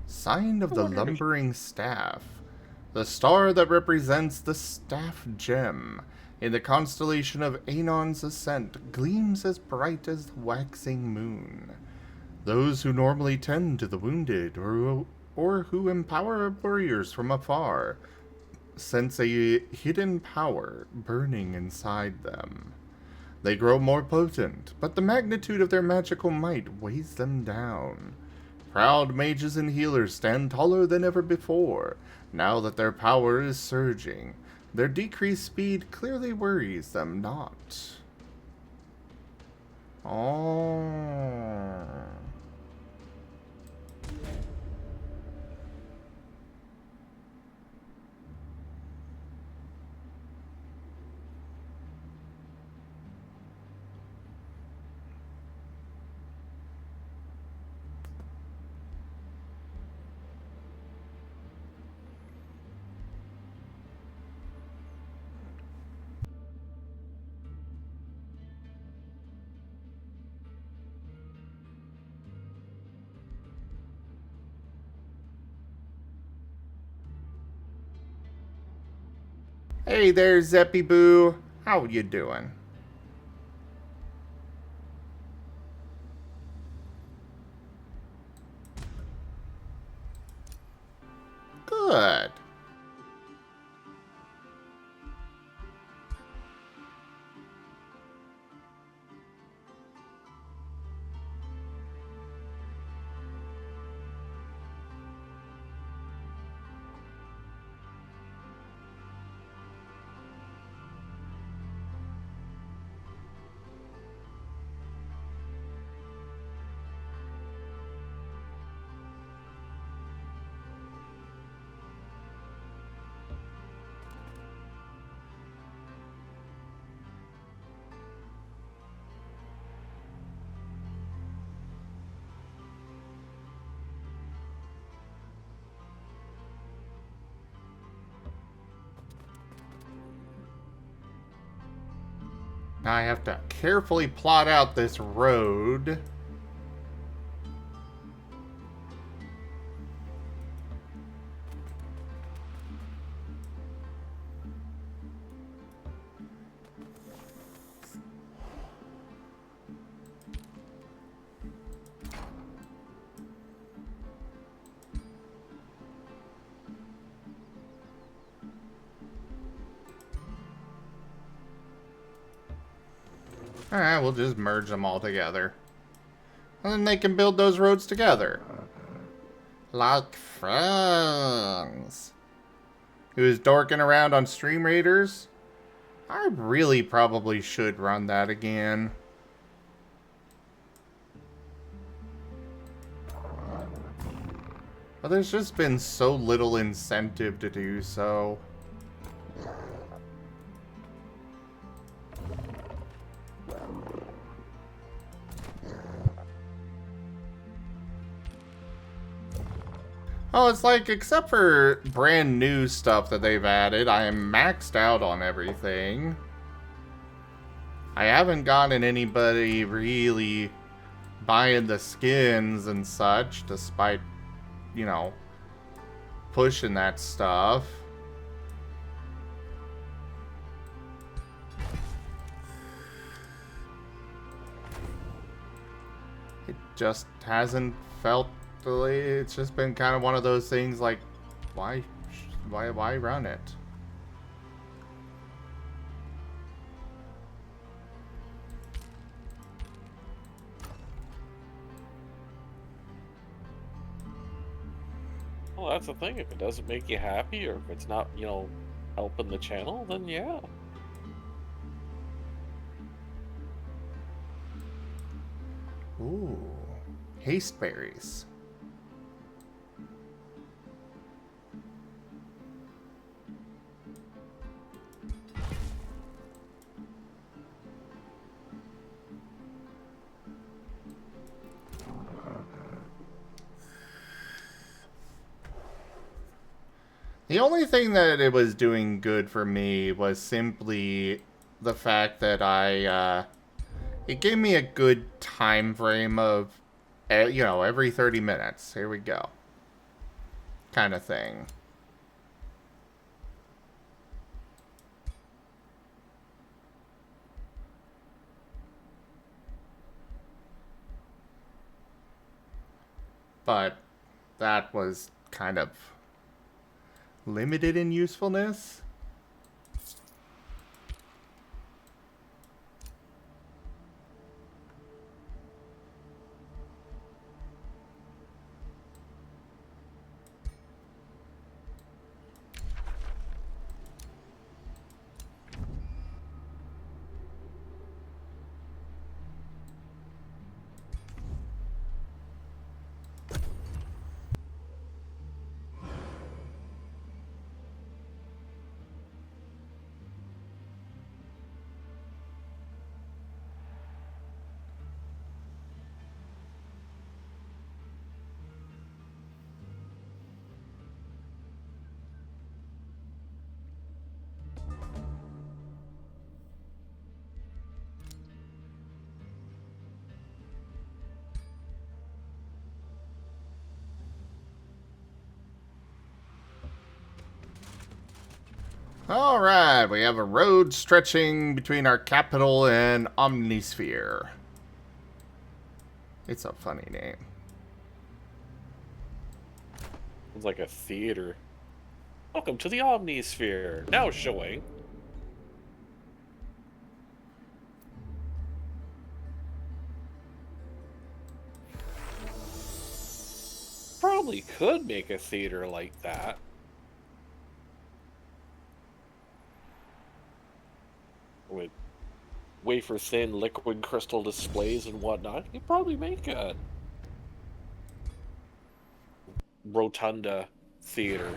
Sign of the Lumbering Staff. The star that represents the Staff Gem in the constellation of Anon's Ascent gleams as bright as the waxing moon. Those who normally tend to the wounded or who empower warriors from afar sense a hidden power burning inside them. They grow more potent, but the magnitude of their magical might weighs them down. Proud mages and healers stand taller than ever before, now that their power is surging. Their decreased speed clearly worries them not. Oh. Hey there, Zeppy Boo. How you doing? Good. Now I have to carefully plot out this road. Alright, we'll just merge them all together. And then they can build those roads together. Like friends. Who's dorking around on Stream Raiders? I really probably should run that again. But there's just been so little incentive to do so. Oh, it's like, except for brand new stuff that they've added, I am maxed out on everything. I haven't gotten anybody really buying the skins and such, despite, you know, pushing that stuff. It just hasn't felt... It's just been kind of one of those things like, why run it? Well, that's the thing. If it doesn't make you happy, or if it's not, you know, helping the channel, then yeah. Ooh, haste berries. The only thing that it was doing good for me was simply the fact that it gave me a good time frame of, you know, every 30 minutes. Here we go. Kind of thing. But that was kind of limited in usefulness. Alright, we have a road stretching between our capital and Omnisphere. It's a funny name. It's like a theater. Welcome to the Omnisphere. Now showing. Probably could make a theater like that. With wafer-thin liquid crystal displays and whatnot, you could probably make a rotunda theater.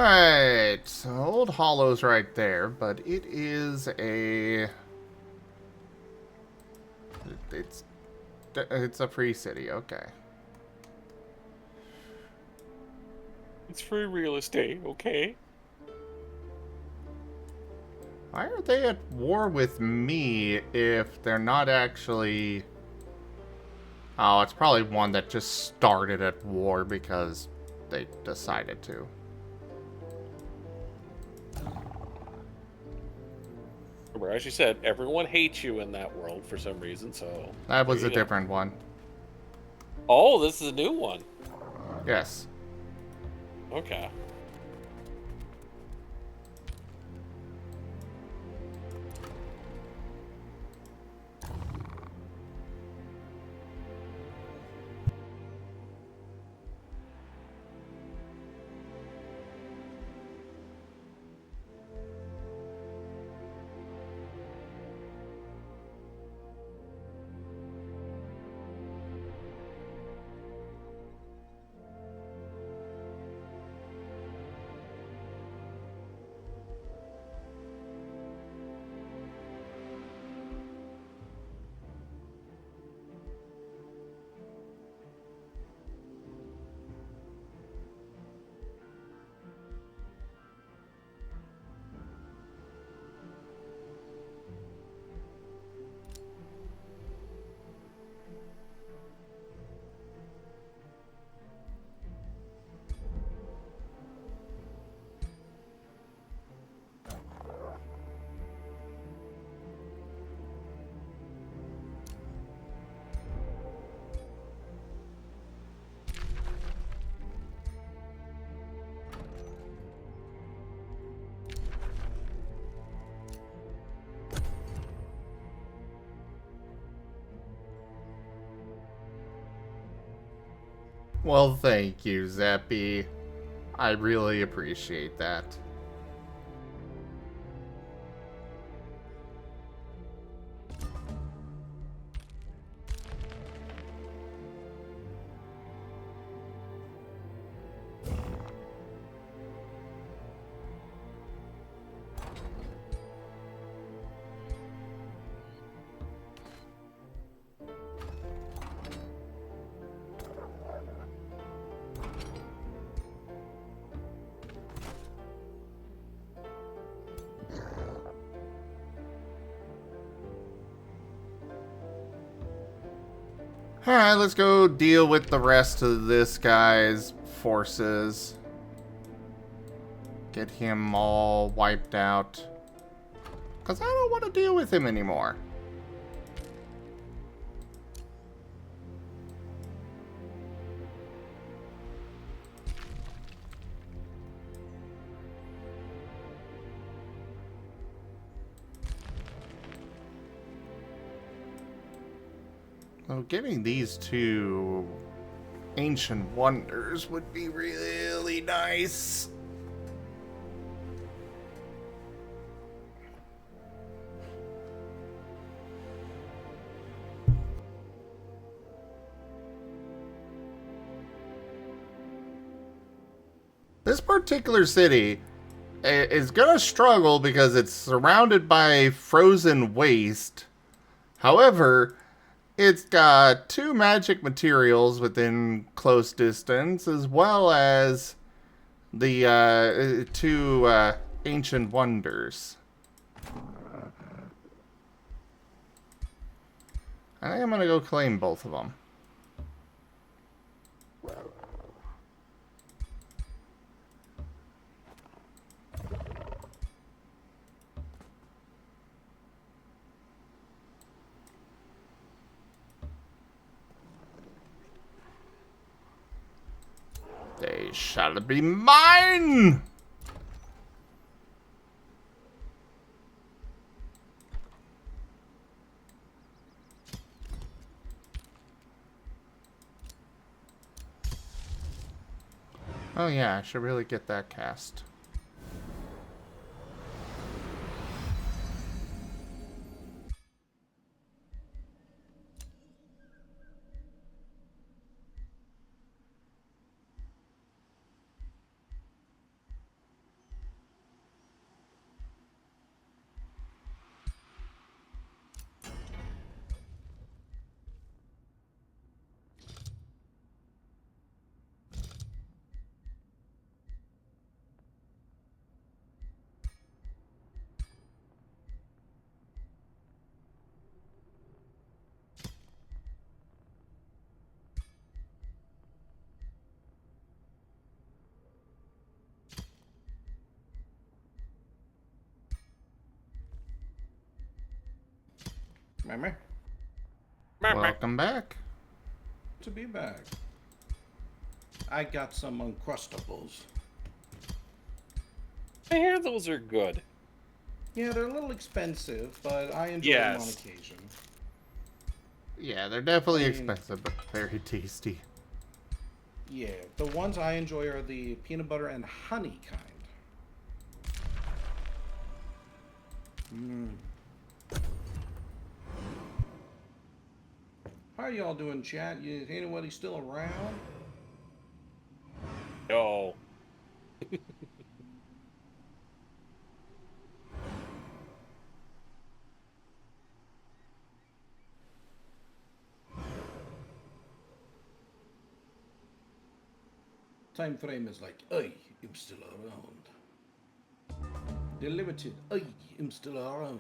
Alright, so Old Hollow's right there, but it is a... It's a free city, okay. It's free real estate, okay? Why are they at war with me if they're not actually... Oh, it's probably one that just started at war because they decided to. Remember, as you said, everyone hates you in that world for some reason, so... That was there a you go. different one. Oh, this is a new one. Yes. Okay. Well, thank you, Zeppy. I really appreciate that. Alright, let's go deal with the rest of this guy's forces. Get him all wiped out. Because I don't want to deal with him anymore. So getting these two ancient wonders would be really nice. This particular city is gonna struggle because it's surrounded by frozen waste. However, it's got two magic materials within close distance, as well as the two ancient wonders. I think I'm gonna go claim both of them. They shall be mine! Oh yeah, I should really get that cast. Meh. Welcome back. To be back. I got some Uncrustables. I hear those are good. Yeah, they're a little expensive, but I enjoy them on occasion. Yeah, they're definitely expensive, but very tasty. Yeah, the ones I enjoy are the peanut butter and honey kind. How y'all doing, chat? Is anybody still around? No. Time frame is like, I am still around. The limited, I am still around.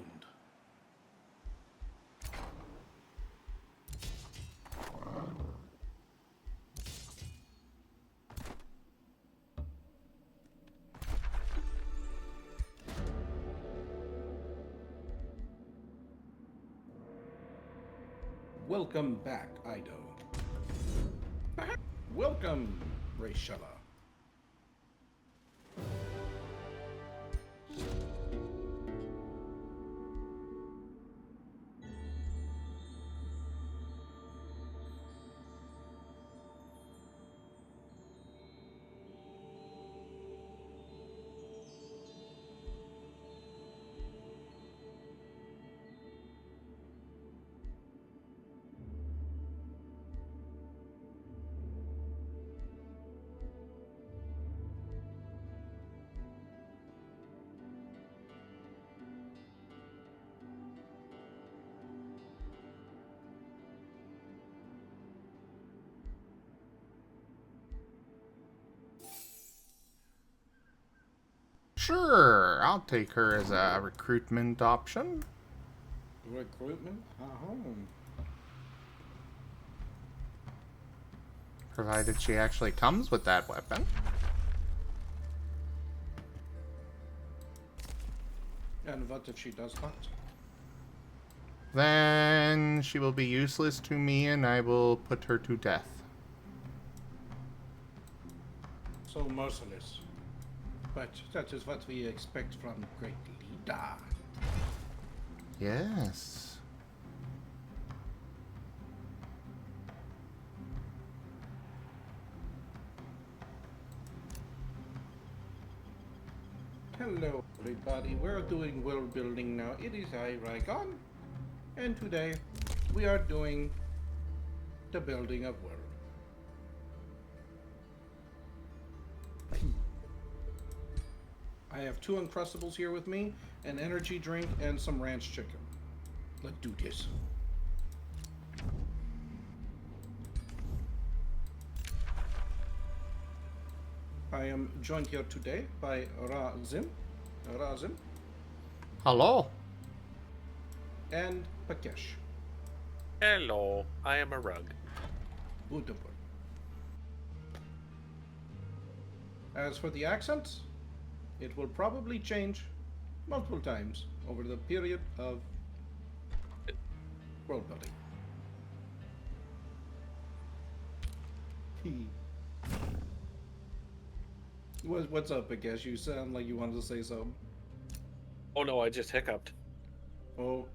Welcome back, Ido. Welcome, Rayshella. Sure, I'll take her as a recruitment option. Recruitment? Provided she actually comes with that weapon. And what if she does not? Then she will be useless to me and I will put her to death. So merciless. But that is what we expect from great leader. Yes. Hello, everybody. We're doing world building now. It is I, Rygon. And today, we are doing the building of world. I have 2 Uncrustables here with me, an energy drink, and some ranch chicken. Let's do this. I am joined here today by Razim, Hello. and Pakesh. Hello, I am a rug. Beautiful. As for the accents, it will probably change multiple times over the period of world building. What's up, Pakesh? You sound like you wanted to say something. Oh no, I just hiccuped. Oh.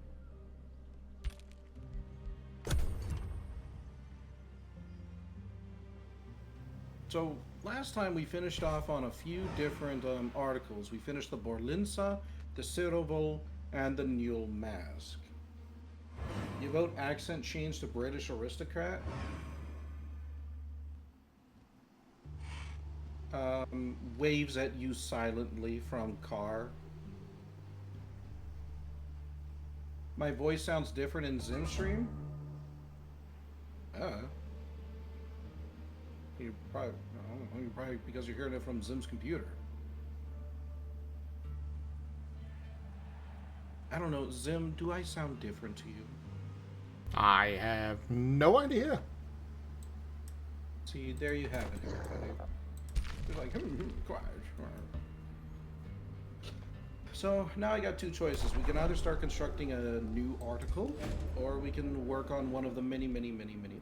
So, last time we finished off on a few different articles. We finished the Borlinsa, the Sirovol, and the Newell Mask. You vote accent change to British aristocrat? Waves at you silently from car. My voice sounds different in Zimstream? You probably, I don't know, probably because you're hearing it from Zim's computer. I don't know, Zim, do I sound different to you? I have no idea. See, there you have it, everybody. You're like, quiet. So now I got two choices. We can either start constructing a new article, or we can work on one of the many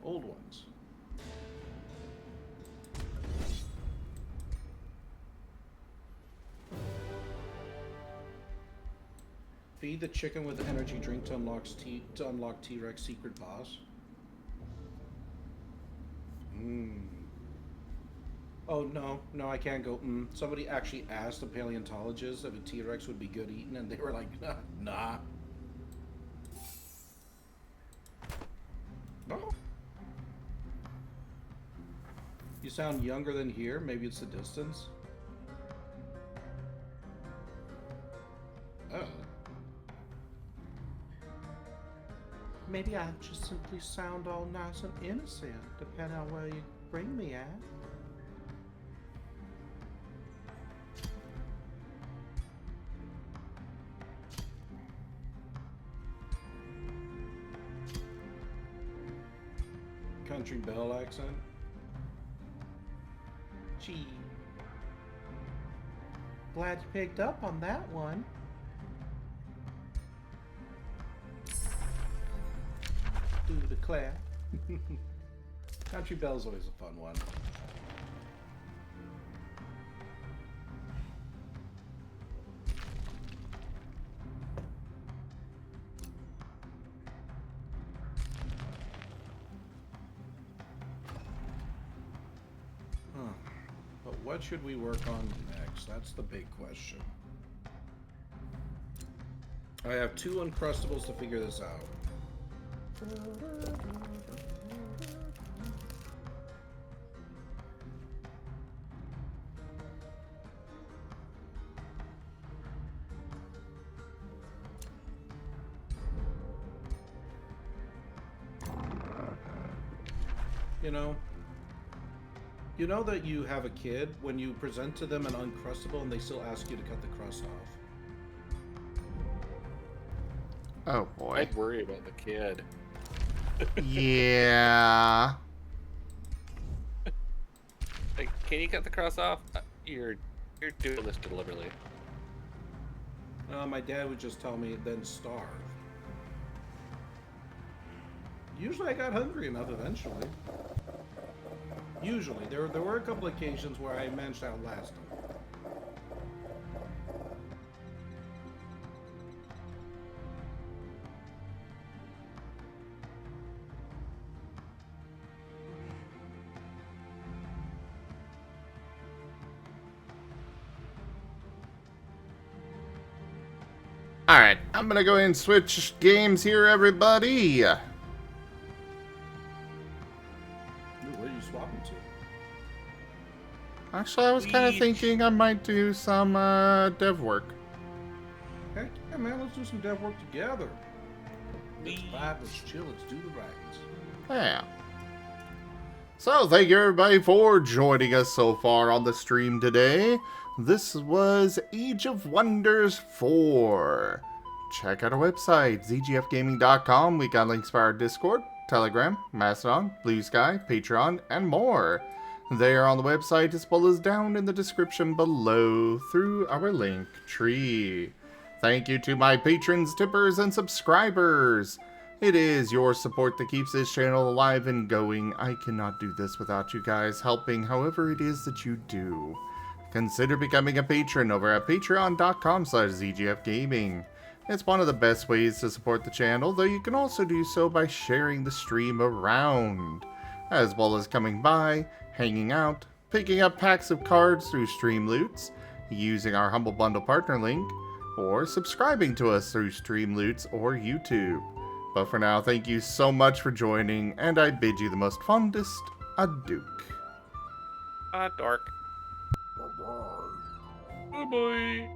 old ones. Feed the chicken with energy drink to unlock T-Rex secret boss. Oh no, I can't go. Somebody actually asked the paleontologists if a T-Rex would be good eaten, and they were like, nah. Oh. You sound younger than here. Maybe it's the distance. Oh. Maybe I just simply sound all nice and innocent, depending on where you bring me at. Country belle accent. Gee. Glad you picked up on that one. Do declare. Country belle's always a fun one. But what should we work on next? That's the big question. I have 2 Uncrustables to figure this out. You know that you have a kid when you present to them an Uncrustable and they still ask you to cut the crust off. Oh boy. I'd worry about the kid. Yeah. Like, can you cut the crust off? You're doing this deliberately. My dad would just tell me, then starve. Usually I got hungry enough eventually. Usually. There were a couple occasions where I managed to outlast him. Alright, I'm gonna go ahead and switch games here, everybody. Ooh, what are you swapping to? Actually, I was kind of thinking I might do some dev work. Heck yeah, man, let's do some dev work together. Let's vibe, let's chill, let's do the writings. Yeah. So, thank you everybody for joining us so far on the stream today. This was Age of Wonders 4. Check out our website, zgfgaming.com. We got links for our Discord, Telegram, Mastodon, Blue Sky, Patreon, and more. They are on the website as well as down in the description below through our link tree. Thank you to my patrons, tippers, and subscribers. It is your support that keeps this channel alive and going. I cannot do this without you guys helping however it is that you do. Consider becoming a patron over at patreon.com/zgfgaming. It's one of the best ways to support the channel, though you can also do so by sharing the stream around, as well as coming by, hanging out, picking up packs of cards through Streamloots, using our Humble Bundle partner link, or subscribing to us through Streamloots or YouTube. But for now, thank you so much for joining, and I bid you the most fondest adieu. Dark. Bye-bye.